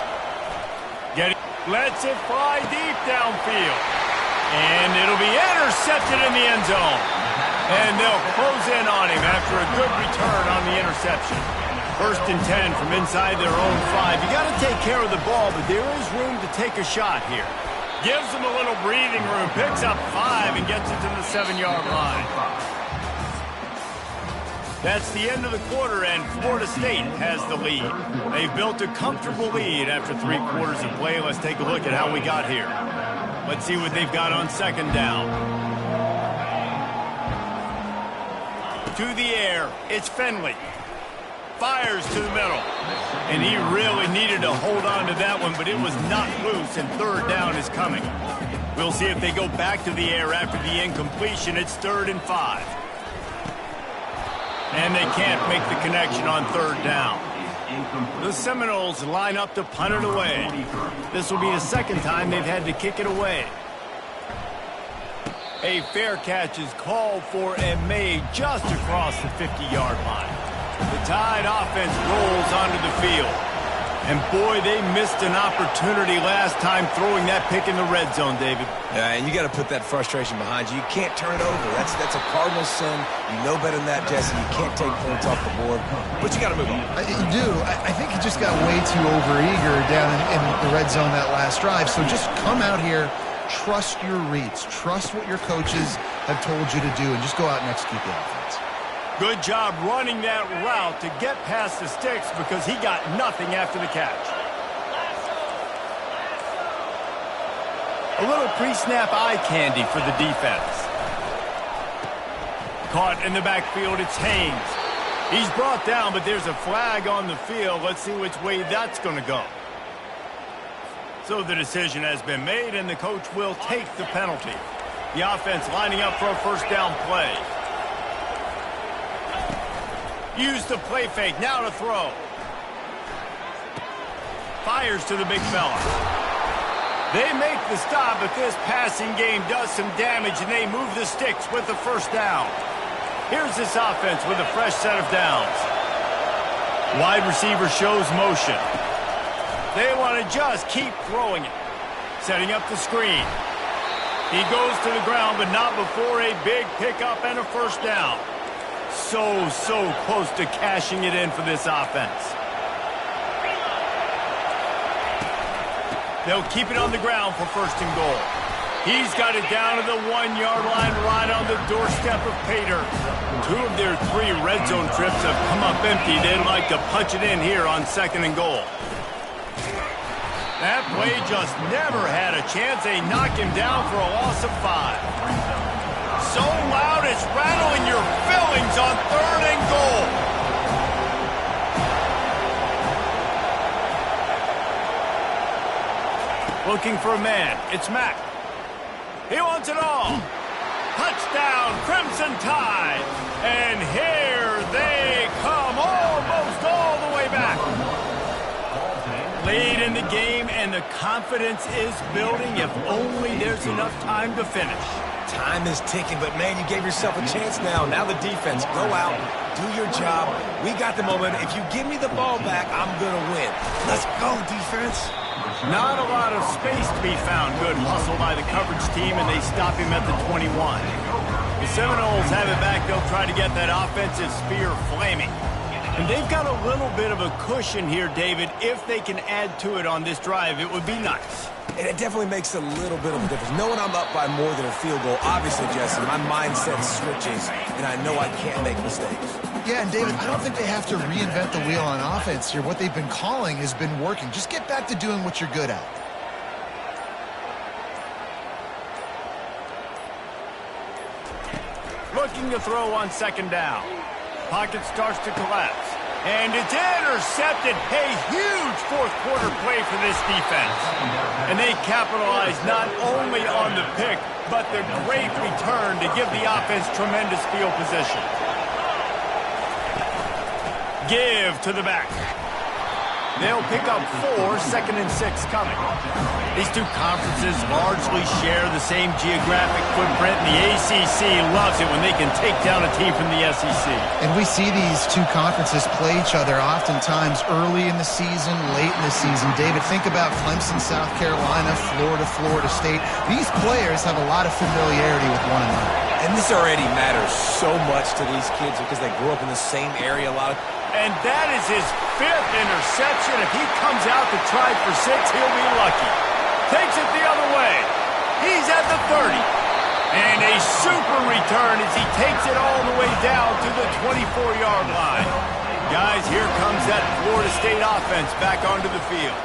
Lets it fly deep downfield. And it'll be intercepted in the end zone. And they'll close in on him after a good return on the interception. 1st and 10 from inside their own 5. You got to take care of the ball, but there is room to take a shot here. Gives them a little breathing room, picks up 5 and gets it to the 7-yard line. That's the end of the quarter, and Florida State has the lead. They've built a comfortable lead after 3 quarters of play. Let's take a look at how we got here. Let's see what they've got on 2nd down. To the air, it's Finley. Fires to the middle. And he really needed to hold on to that one, but it was not loose, and 3rd down is coming. We'll see if they go back to the air after the incompletion. It's 3rd and 5. And they can't make the connection on 3rd down. The Seminoles line up to punt it away. This will be the 2nd time they've had to kick it away. A fair catch is called for and made just across the 50-yard line. The Tide offense rolls onto the field. And, boy, they missed an opportunity last time throwing that pick in the red zone, David. Yeah, and you got to put that frustration behind you. You can't turn it over. That's a cardinal sin. You know better than that, Jesse. You can't take points off the board. But you got to move on. You do. I think he just got way too overeager down in the red zone that last drive. So just come out here, trust your reads, trust what your coaches have told you to do, and just go out and execute the offense. Good job running that route to get past the sticks because he got nothing after the catch. A little pre-snap eye candy for the defense. Caught in the backfield, it's Haynes. He's brought down, but there's a flag on the field. Let's see which way that's going to go. So the decision has been made, and the coach will take the penalty. The offense lining up for a first down play. Use the play fake, now to throw. Fires to the big fella. They make the stop, but this passing game does some damage, and they move the sticks with the first down. Here's this offense with a fresh set of downs. Wide receiver shows motion. They want to just keep throwing it. Setting up the screen. He goes to the ground, but not before a big pickup and a first down. So close to cashing it in for this offense. They'll keep it on the ground for first and goal. He's got it down to the 1-yard line right on the doorstep of Pater. 2 of their 3 red zone trips have come up empty. They'd like to punch it in here on second and goal. That play just never had a chance. They knock him down for a loss of 5. So loud it's rattling your fillings on third and goal. Looking for a man. It's Mack. He wants it all. Touchdown, Crimson Tide. And here they come, almost all the way back. Late in the game, and the confidence is building. If only there's enough time to finish. Time is ticking, but man, you gave yourself a chance now. Now the defense, go out, do your job. We got the moment. If you give me the ball back, I'm going to win. Let's go, defense. Not a lot of space to be found. Good hustle by the coverage team, and they stop him at the 21. The Seminoles have it back. They'll try to get that offensive spear flaming. And they've got a little bit of a cushion here, David. If they can add to it on this drive, it would be nice. And it definitely makes a little bit of a difference. Knowing I'm up by more than a field goal, obviously, Jesse, my mindset switches, and I know I can't make mistakes. Yeah, and David, I don't think they have to reinvent the wheel on offense here. What they've been calling has been working. Just get back to doing what you're good at. Looking to throw on second down. Pocket starts to collapse. And it's intercepted. A huge fourth-quarter play for this defense. And they capitalize not only on the pick, but the great return to give the offense tremendous field position. Give to the back. They'll pick up 4, second and 6 coming. These two conferences largely share the same geographic footprint, and the ACC loves it when they can take down a team from the SEC. And we see these two conferences play each other oftentimes early in the season, late in the season. David, think about Clemson, South Carolina, Florida State. These players have a lot of familiarity with one another. And this already matters so much to these kids because they grew up in the same area a lot. And that is his 5th interception. If he comes out to try for 6, he'll be lucky. Takes it the other way. He's at the 30. And a super return as he takes it all the way down to the 24-yard line. Guys, here comes that Florida State offense back onto the field.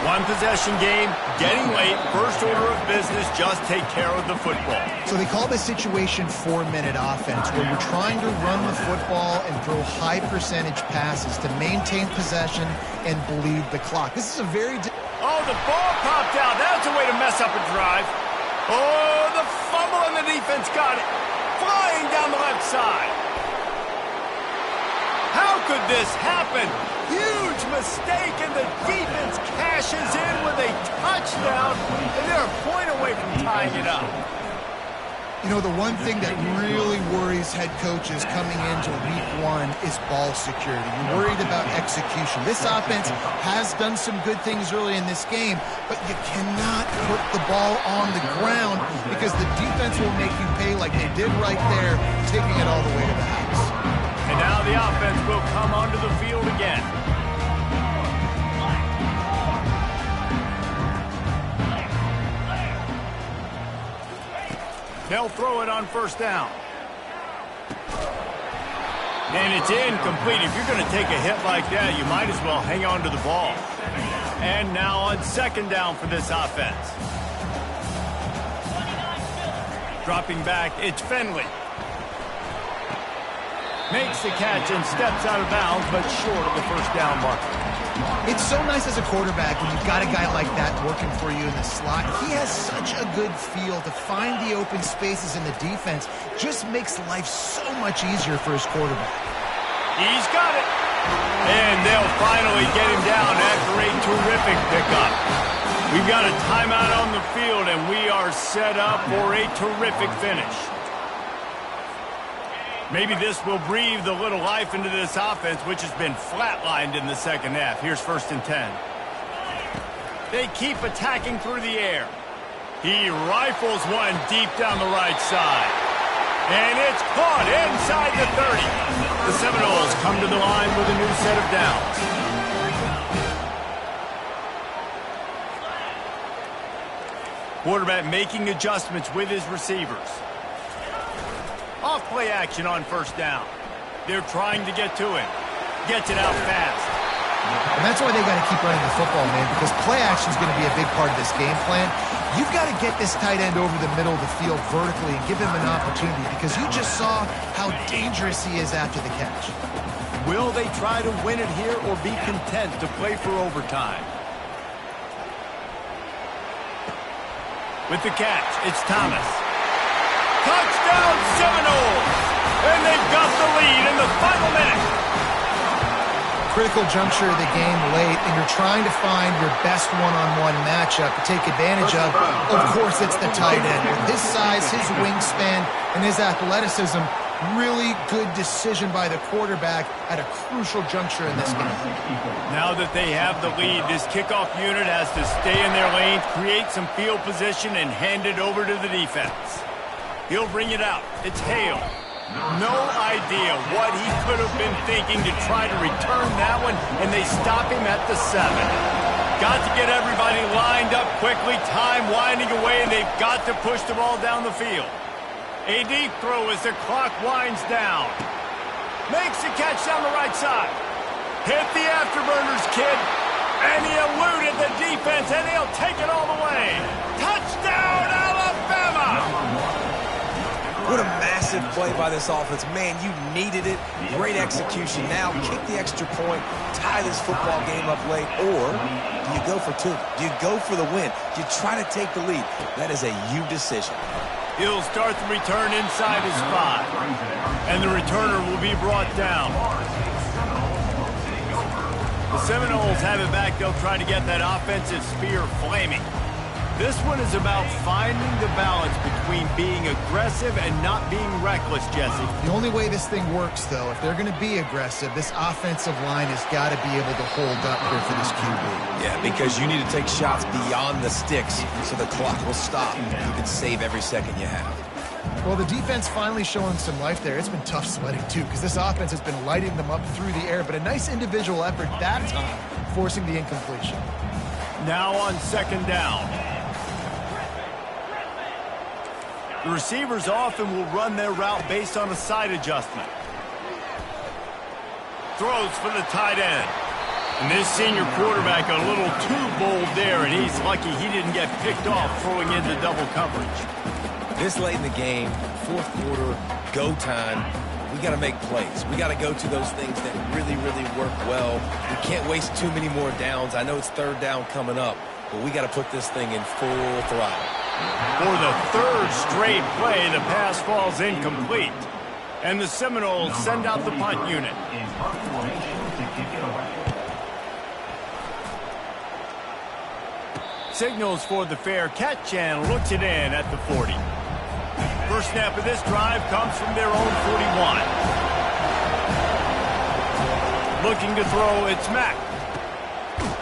One possession game, getting late, first order of business, just take care of the football. So they call this situation 4-minute offense, where you're trying to run the football and throw high percentage passes to maintain possession and bleed the clock. This is a very... Oh, the ball popped out. That's a way to mess up a drive. Oh, the fumble and the defense got it. Flying down the left side. How could this happen? Huge mistake, and the defense cashes in with a touchdown, and they're a point away from tying it up. You know, the one thing that really worries head coaches coming into week 1 is ball security. You're worried about execution. This offense has done some good things early in this game, but you cannot put the ball on the ground because the defense will make you pay like they did right there, taking it all the way to the house. And now the offense will come onto the field again. They'll throw it on first down. And it's incomplete. If you're going to take a hit like that, you might as well hang on to the ball. And now on second down for this offense. Dropping back, it's Finley. Makes the catch and steps out of bounds, but short of the first down marker. It's so nice as a quarterback when you've got a guy like that working for you in the slot. He has such a good feel to find the open spaces in the defense. Just makes life so much easier for his quarterback. He's got it. And they'll finally get him down after a terrific pickup. We've got a timeout on the field, and we are set up for a terrific finish. Maybe this will breathe a little life into this offense, which has been flatlined in the second half. Here's 1st and 10. They keep attacking through the air. He rifles one deep down the right side. And it's caught inside the 30. The Seminoles come to the line with a new set of downs. Quarterback making adjustments with his receivers. Off play action on 1st down. They're trying to get to him. Gets it out fast. And that's why they got to keep running the football, man, because play action is going to be a big part of this game plan. You've got to get this tight end over the middle of the field vertically and give him an opportunity, because you just saw how dangerous he is after the catch. Will they try to win it here or be content to play for overtime? With the catch, it's Thomas. Touchdown Seminoles! And they've got the lead in the final minute. Critical juncture of the game late, and you're trying to find your best one-on-one matchup to take advantage of. Of course, it's the tight end. With his size, his wingspan, and his athleticism, really good decision by the quarterback at a crucial juncture in this game. Now that they have the lead, this kickoff unit has to stay in their lane, create some field position, and hand it over to the defense. He'll bring it out. It's Hale. No idea what he could have been thinking to try to return that one, and they stop him at the 7. Got to get everybody lined up quickly, time winding away, and they've got to push the ball down the field. A deep throw as the clock winds down. Makes the catch down the right side. Hit the afterburners, kid. And he eluded the defense, and he'll take it all the way. Touchdown, Alabama! What a massive play by this offense. Man, you needed it. Great execution. Now kick the extra point, tie this football game up late, or do you go for 2? Do you go for the win? Do you try to take the lead? That is a you decision. He'll start the return inside his 5, and the returner will be brought down. The Seminoles have it back. They'll try to get that offensive spear flaming. This one is about finding the balance between being aggressive and not being reckless, Jesse. The only way this thing works, though, if they're going to be aggressive, this offensive line has got to be able to hold up here for this QB. Yeah, because you need to take shots beyond the sticks so the clock will stop. You can save every second you have. Well, the defense finally showing some life there. It's been tough sledding, too, because this offense has been lighting them up through the air, but a nice individual effort that time, forcing the incompletion. Now on 2nd down. The receivers often will run their route based on a side adjustment. Throws for the tight end. And this senior quarterback a little too bold there, and he's lucky he didn't get picked off throwing into double coverage. This late in the game, 4th quarter, go time, we got to make plays. We got to go to those things that really, really work well. We can't waste too many more downs. I know it's 3rd down coming up, but we got to put this thing in full throttle. For the 3rd straight play, the pass falls incomplete. And the Seminoles send out the punt unit. Signals for the fair catch and looks it in at the 40. First snap of this drive comes from their own 41. Looking to throw, it's Mack.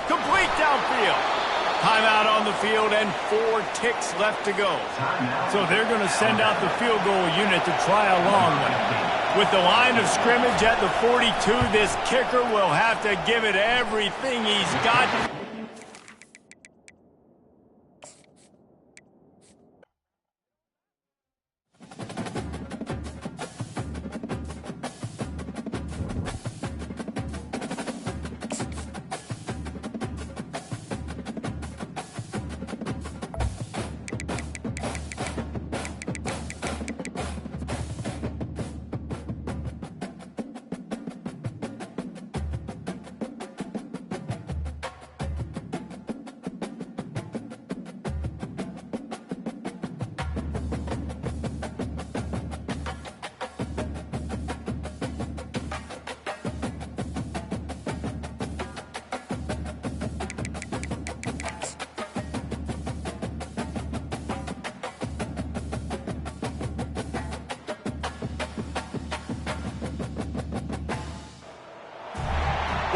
Complete downfield. Timeout on the field and 4 ticks left to go. So they're going to send out the field goal unit to try a long one. With the line of scrimmage at the 42, this kicker will have to give it everything he's got.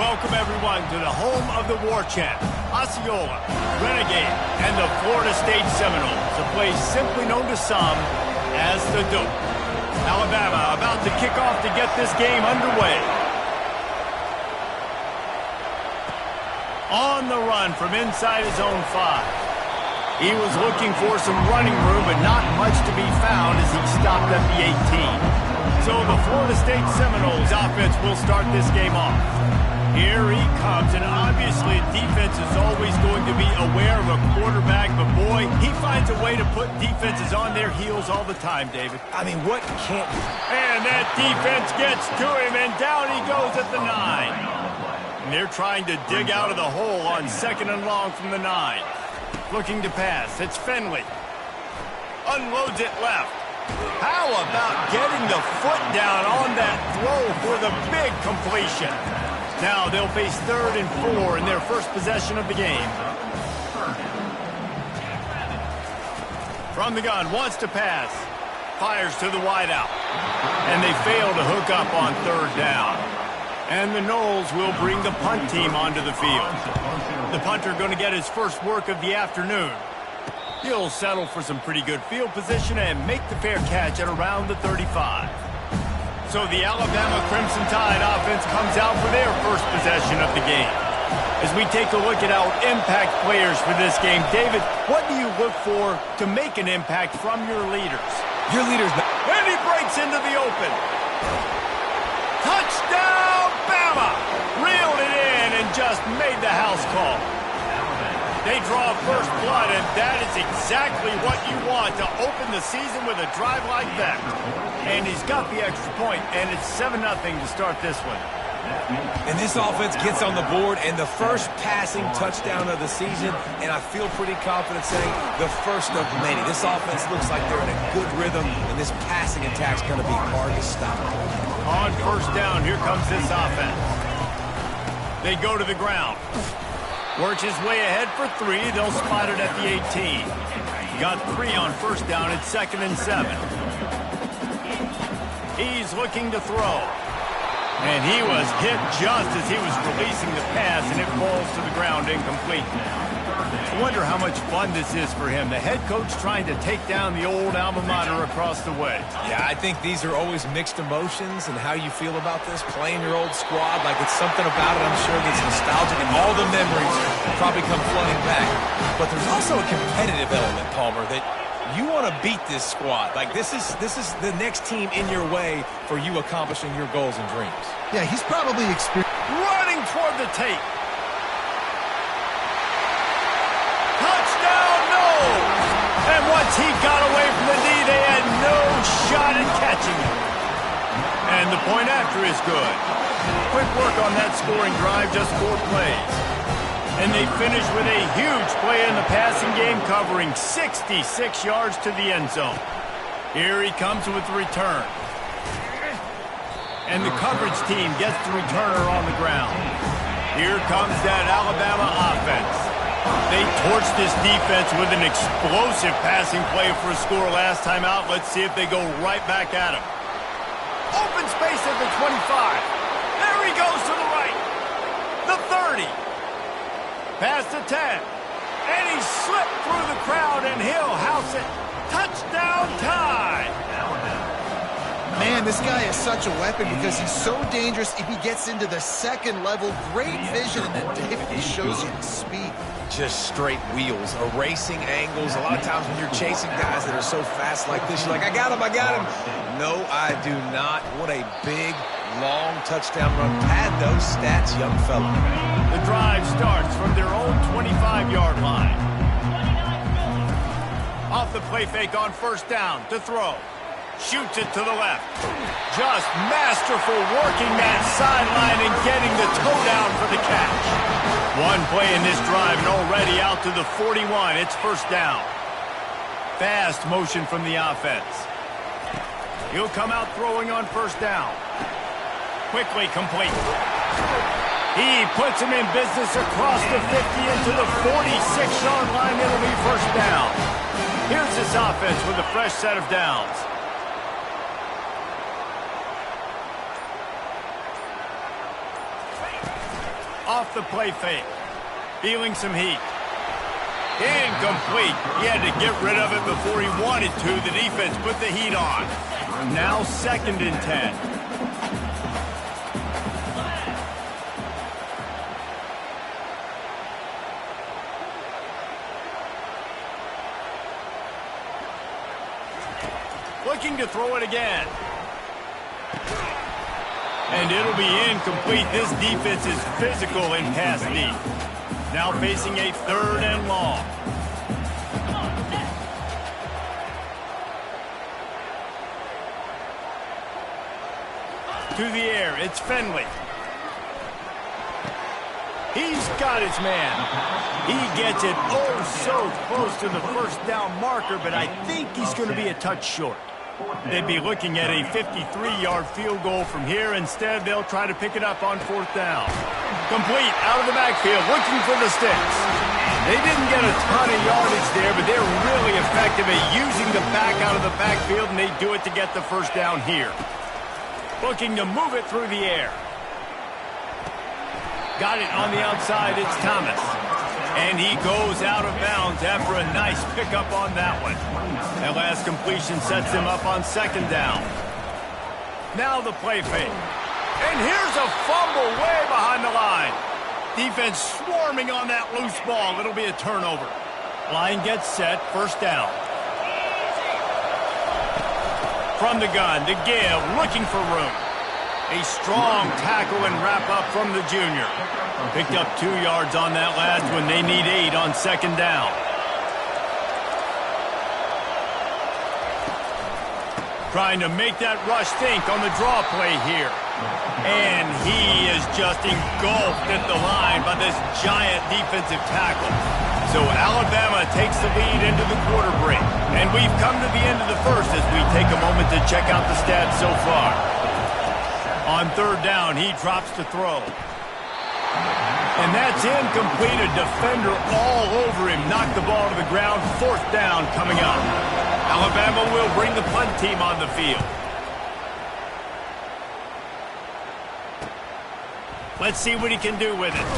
Welcome, everyone, to the home of the war chant, Osceola, Renegade, and the Florida State Seminoles, a place simply known to some as the Dope. Alabama about to kick off to get this game underway. On the run from inside his own 5. He was looking for some running room, but not much to be found as he stopped at the 18. So the Florida State Seminoles offense will start this game off. Here he comes, and obviously defense is always going to be aware of a quarterback, but boy, he finds a way to put defenses on their heels all the time, David. I mean, what can't... And that defense gets to him, and down he goes at the 9. And they're trying to dig out of the hole on 2nd and long from the 9. Looking to pass, it's Finley. Unloads it left. How about getting the foot down on that throw for the big completion? Now they'll face 3rd and 4 in their first possession of the game. From the gun, wants to pass. Fires to the wideout. And they fail to hook up on 3rd down. And the Noles will bring the punt team onto the field. The punter going to get his first work of the afternoon. He'll settle for some pretty good field position and make the fair catch at around the 35. So the Alabama Crimson Tide offense comes out for their first possession of the game. As we take a look at our impact players for this game, David, what do you look for to make an impact from your leaders? Your leaders... And he breaks into the open. Touchdown, Bama! Reeled it in and just made the house call. They draw first blood, and that is exactly what you want to open the season with a drive like that. And he's got the extra point, and it's 7-0 to start this one. And this offense gets on the board, and the first passing touchdown of the season, and I feel pretty confident saying the first of many. This offense looks like they're in a good rhythm, and this passing attack's going to be hard to stop. On first down, here comes this offense. They go to the ground. Works his way ahead for 3. They'll spot it at the 18. Got 3 on first down at 2nd and 7. He's looking to throw. And he was hit just as he was releasing the pass, and it falls to the ground incomplete. I wonder how much fun this is for him. The head coach trying to take down the old alma mater across the way. Yeah, I think these are always mixed emotions, and how you feel about this, playing your old squad, like it's something about it, I'm sure, that's nostalgic, and all the memories probably come flooding back. But there's also a competitive element, Palmer, that you want to beat this squad. Like, this is the next team in your way for you accomplishing your goals and dreams. Yeah, he's probably experienced... Running toward the tape. Touchdown, no! And once he got away from the knee, they had no shot at catching him. And the point after is good. Quick work on that scoring drive, just 4 plays. And they finish with a huge play in the passing game, covering 66 yards to the end zone. Here he comes with the return. And the coverage team gets the returner on the ground. Here comes that Alabama offense. They torched this defense with an explosive passing play for a score last time out. Let's see if they go right back at him. Open space at the 25. There he goes to the right. The 30. Past the 10. And he slipped through the crowd, and he'll house it. Touchdown time. Man, this guy is such a weapon because he's so dangerous if he gets into the second level. Great vision, and then David, he shows you the speed. Just straight wheels, erasing angles. A lot of times when you're chasing guys that are so fast like this, you're like, I got him. No, I do not. What a big, long touchdown run. Pad those stats, young fella. The drive starts from their own 25-yard line. Off the play fake on first down to throw. Shoots it to the left. Just masterful working that sideline and getting the toe down for the catch. One play in this drive and already out to the 41. It's first down. Fast motion from the offense. He'll come out throwing on first down. Quickly complete. He puts him in business across the 50 into the 46-yard line. It'll be first down. Here's this offense with a fresh set of downs. Off the play fake. Feeling some heat. Incomplete. He had to get rid of it before he wanted to. The defense put the heat on. Now 2nd and 10. Looking to throw it again. And it'll be incomplete. This defense is physical in pass deep. Now facing a 3rd and long. To the air, it's Finley. He's got his man. He gets it oh so close to the first down marker, but I think he's going to be a touch short. They'd be looking at a 53-yard field goal from here. Instead, they'll try to pick it up on 4th down. Complete out of the backfield, looking for the sticks. They didn't get a ton of yardage there, but they're really effective at using the back out of the backfield, and they do it to get the first down here. Looking to move it through the air. Got it on the outside, it's Thomas. And he goes out of bounds after a nice pickup on that one. That last completion sets him up on 2nd down. Now the play fake. And here's a fumble way behind the line. Defense swarming on that loose ball. It'll be a turnover. Line gets set, 1st down. From the gun, to give, looking for room. A strong tackle and wrap up from the junior. Picked up 2 yards on that last one. They need 8 on 2nd down. Trying to make that rush think on the draw play here. And he is just engulfed at the line by this giant defensive tackle. So Alabama takes the lead into the quarter break. And we've come to the end of the first as we take a moment to check out the stats so far. On 3rd down, he drops to throw. And that's incomplete. A defender all over him. Knocked the ball to the ground. 4th down coming up. Alabama will bring the punt team on the field. Let's see what he can do with it.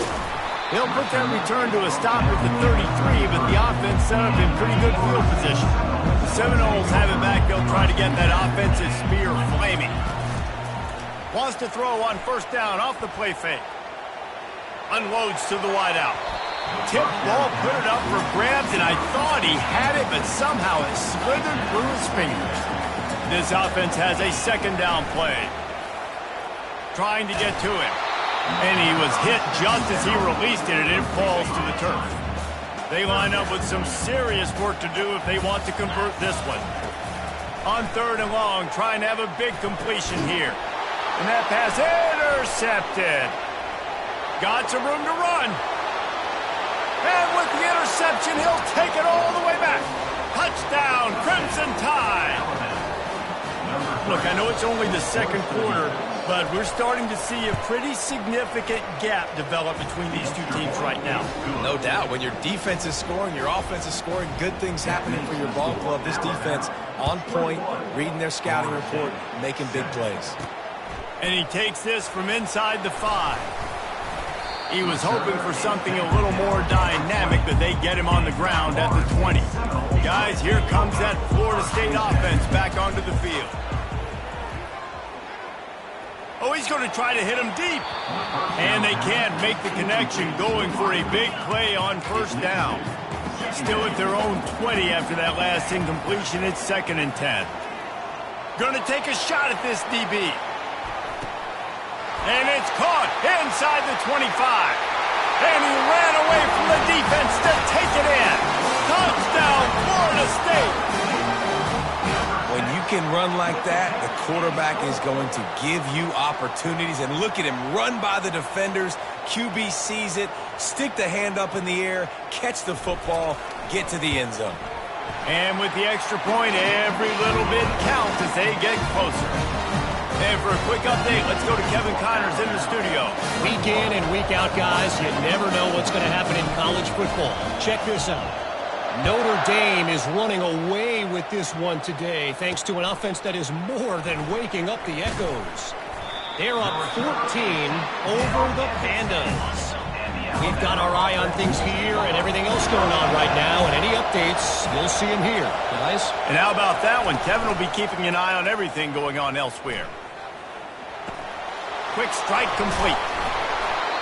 He'll put that return to a stop at the 33, but the offense set up in pretty good field position. The Seminoles have it back. They'll try to get that offensive spear flaming. Wants to throw on 1st down off the play fake. Unloads to the wideout. Tip ball, put it up for grabs, and I thought he had it, but somehow it slithered through his fingers. This offense has a 2nd down play. Trying to get to him. And he was hit just as he released it, and it falls to the turf. They line up with some serious work to do if they want to convert this one. On 3rd and long, trying to have a big completion here. And that pass intercepted. Got some room to run. And with the interception, he'll take it all the way back. Touchdown, Crimson Tide. Look, I know it's only the 2nd quarter, but we're starting to see a pretty significant gap develop between these two teams right now. No doubt. When your defense is scoring, your offense is scoring, good things happening for your ball club. This defense on point, reading their scouting report, making big plays. And he takes this from inside the 5. He was hoping for something a little more dynamic, but they get him on the ground at the 20. Guys, here comes that Florida State offense back onto the field. Oh, he's going to try to hit him deep. And they can't make the connection, going for a big play on 1st down. Still at their own 20 after that last incompletion. It's 2nd and 10. Going to take a shot at this DB. And it's caught inside the 25. And he ran away from the defense to take it in. Touchdown, Florida State. When you can run like that, the quarterback is going to give you opportunities. And look at him run by the defenders. QB sees it, stick the hand up in the air, catch the football, get to the end zone. And with the extra point, every little bit counts as they get closer. And for a quick update, let's go to Kevin Connors in the studio. Week in and week out, guys, you never know what's going to happen in college football. Check this out. Notre Dame is running away with this one today, thanks to an offense that is more than waking up the echoes. They're up 14 over the Pandas. We've got our eye on things here and everything else going on right now, and any updates, you'll see them here, guys. And how about that one? Kevin will be keeping an eye on everything going on elsewhere. Quick strike complete.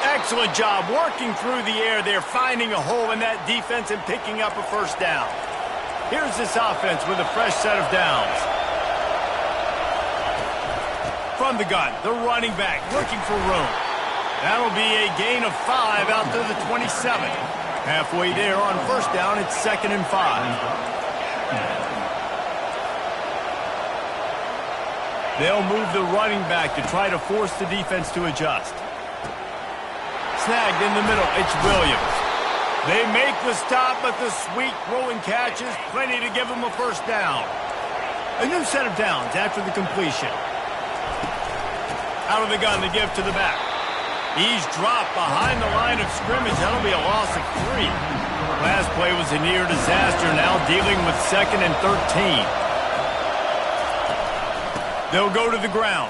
Excellent job working through the air there, finding a hole in that defense and picking up a first down. Here's this offense with a fresh set of downs. From the gun, the running back looking for room. That'll be a gain of 5 out to the 27. Halfway there on first down, it's 2nd and 5. They'll move the running back to try to force the defense to adjust. Snagged in the middle, it's Williams. They make the stop, but the sweet throwing catch is plenty to give them a first down. A new set of downs after the completion. Out of the gun to give to the back. He's dropped behind the line of scrimmage. That'll be a loss of 3. Last play was a near disaster, now dealing with 2nd and 13. They'll go to the ground.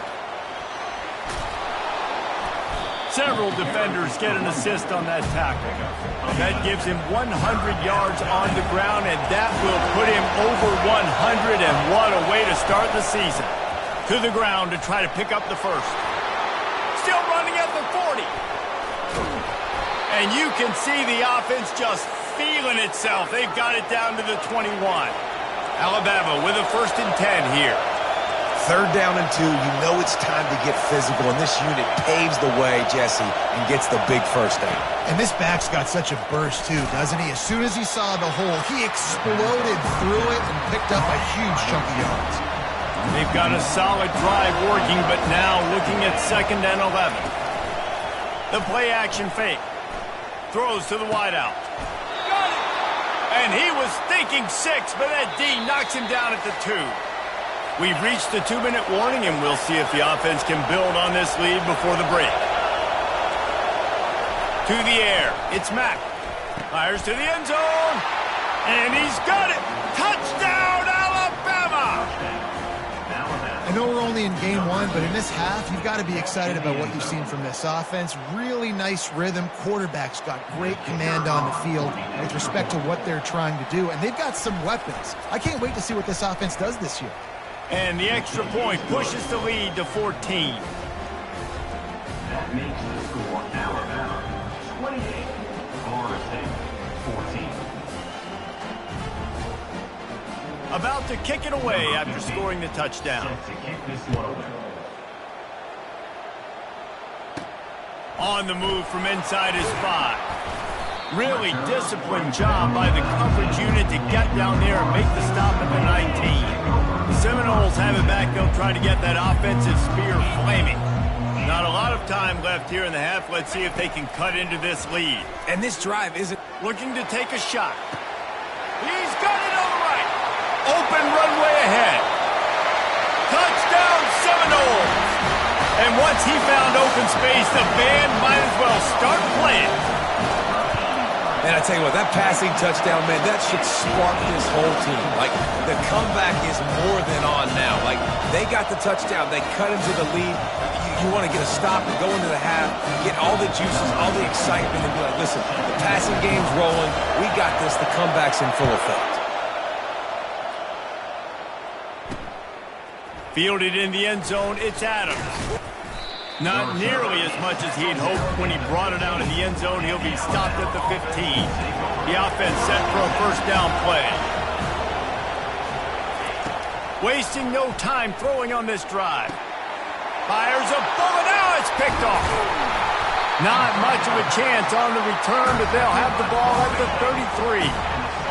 Several defenders get an assist on that tackle. That gives him 100 yards on the ground, and that will put him over 100, and what a way to start the season. To the ground to try to pick up the first. Still running at the 40. And you can see the offense just feeling itself. They've got it down to the 21. Alabama with a 1st and 10 here. 3rd down and 2. You know it's time to get physical, and this unit paves the way, Jesse, and gets the big first down. And this back's got such a burst, too, doesn't he? As soon as he saw the hole, he exploded through it and picked up a huge chunk of yards. They've got a solid drive working, but now looking at 2nd and 11. The play action fake. Throws to the wideout. And he was thinking 6, but that D knocks him down at the 2. We've reached the 2-minute warning, and we'll see if the offense can build on this lead before the break. To the air. It's Mack. Fires to the end zone. And he's got it. Touchdown, Alabama! I know we're only in game 1, but in this half, you've got to be excited about what you've seen from this offense. Really nice rhythm. Quarterback's got great command on the field with respect to what they're trying to do, and they've got some weapons. I can't wait to see what this offense does this year. And the extra point pushes the lead to 14. That makes the score Alabama 28, Florida State 14. About to kick it away after scoring the touchdown. Set to kick this one away. On the move from inside his 5. Really disciplined job by the coverage unit to get down there and make the stop at the 19. The Seminoles have it back. They'll try to get that offensive spear flaming. Not a lot of time left here in the half. Let's see if they can cut into this lead. And this drive isn't Looking to take a shot. He's got it on the right. Open runway ahead. Touchdown Seminoles. And once he found open space, the band might as well start playing. And I tell you what, that passing touchdown, man, that should spark this whole team. Like, the comeback is more than on now. Like, they got the touchdown. They cut into the lead. You want to get a stop and go into the half, get all the juices, all the excitement, and be like, listen, the passing game's rolling. We got this. The comeback's in full effect. Fielded in the end zone, it's Adams. Not nearly as much as he'd hoped when he brought it out in the end zone. He'll be stopped at the 15. The offense set for a first down play. Wasting no time throwing on this drive. Fires a bullet. Now it's picked off. Not much of a chance on the return, but they'll have the ball at the 33.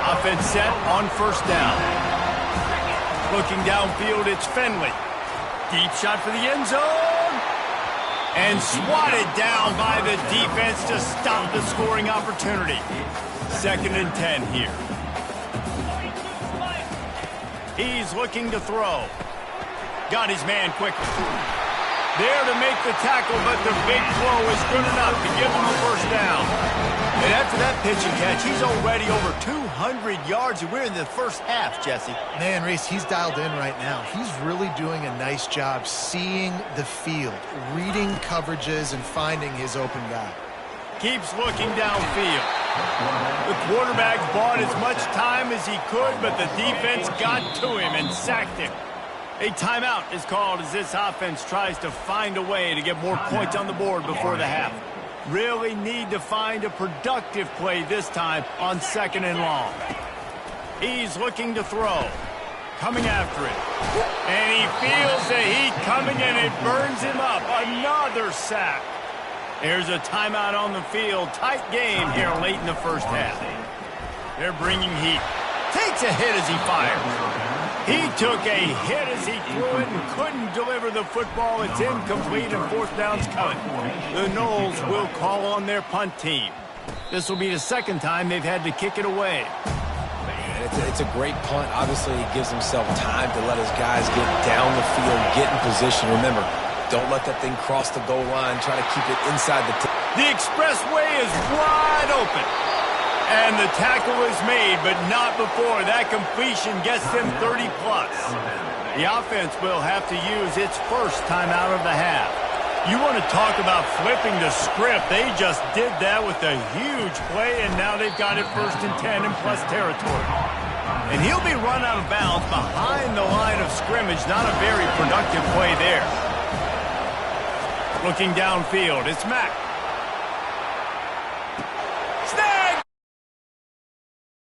Offense set on first down. Looking downfield, it's Finley. Deep shot for the end zone. And swatted down by the defense to stop the scoring opportunity. 2nd and 10 here. He's looking to throw. Got his man quickly. There to make the tackle, but the big throw is good enough to give them a first down. And after that pitch and catch, he's already over 200 yards, and we're in the first half, Jesse. Man, Reese, he's dialed in right now. He's really doing a nice job seeing the field, reading coverages, and finding his open guy. Keeps looking downfield. The quarterback bought as much time as he could, but the defense got to him and sacked him. A timeout is called as this offense tries to find a way to get more points on the board before the half. Really need to find a productive play this time on 2nd and long. He's looking to throw. Coming after it. And he feels the heat coming and it burns him up. Another sack. There's a timeout on the field. Tight game here late in the first half. They're bringing heat. Takes a hit as he fires. He took a hit as he threw it and couldn't deliver the football. It's incomplete and 4th down's coming. The Noles will call on their punt team. This will be the 2nd time they've had to kick it away. Man, it's a great punt. Obviously, he gives himself time to let his guys get down the field, get in position. Remember, don't let that thing cross the goal line. Try to keep it inside the... The expressway is wide open. And the tackle is made, but not before that completion gets them 30-plus. The offense will have to use its first timeout of the half. You want to talk about flipping the script. They just did that with a huge play, and now they've got it 1st and 10 in plus territory. And he'll be run out of bounds behind the line of scrimmage. Not a very productive play there. Looking downfield, it's Mack.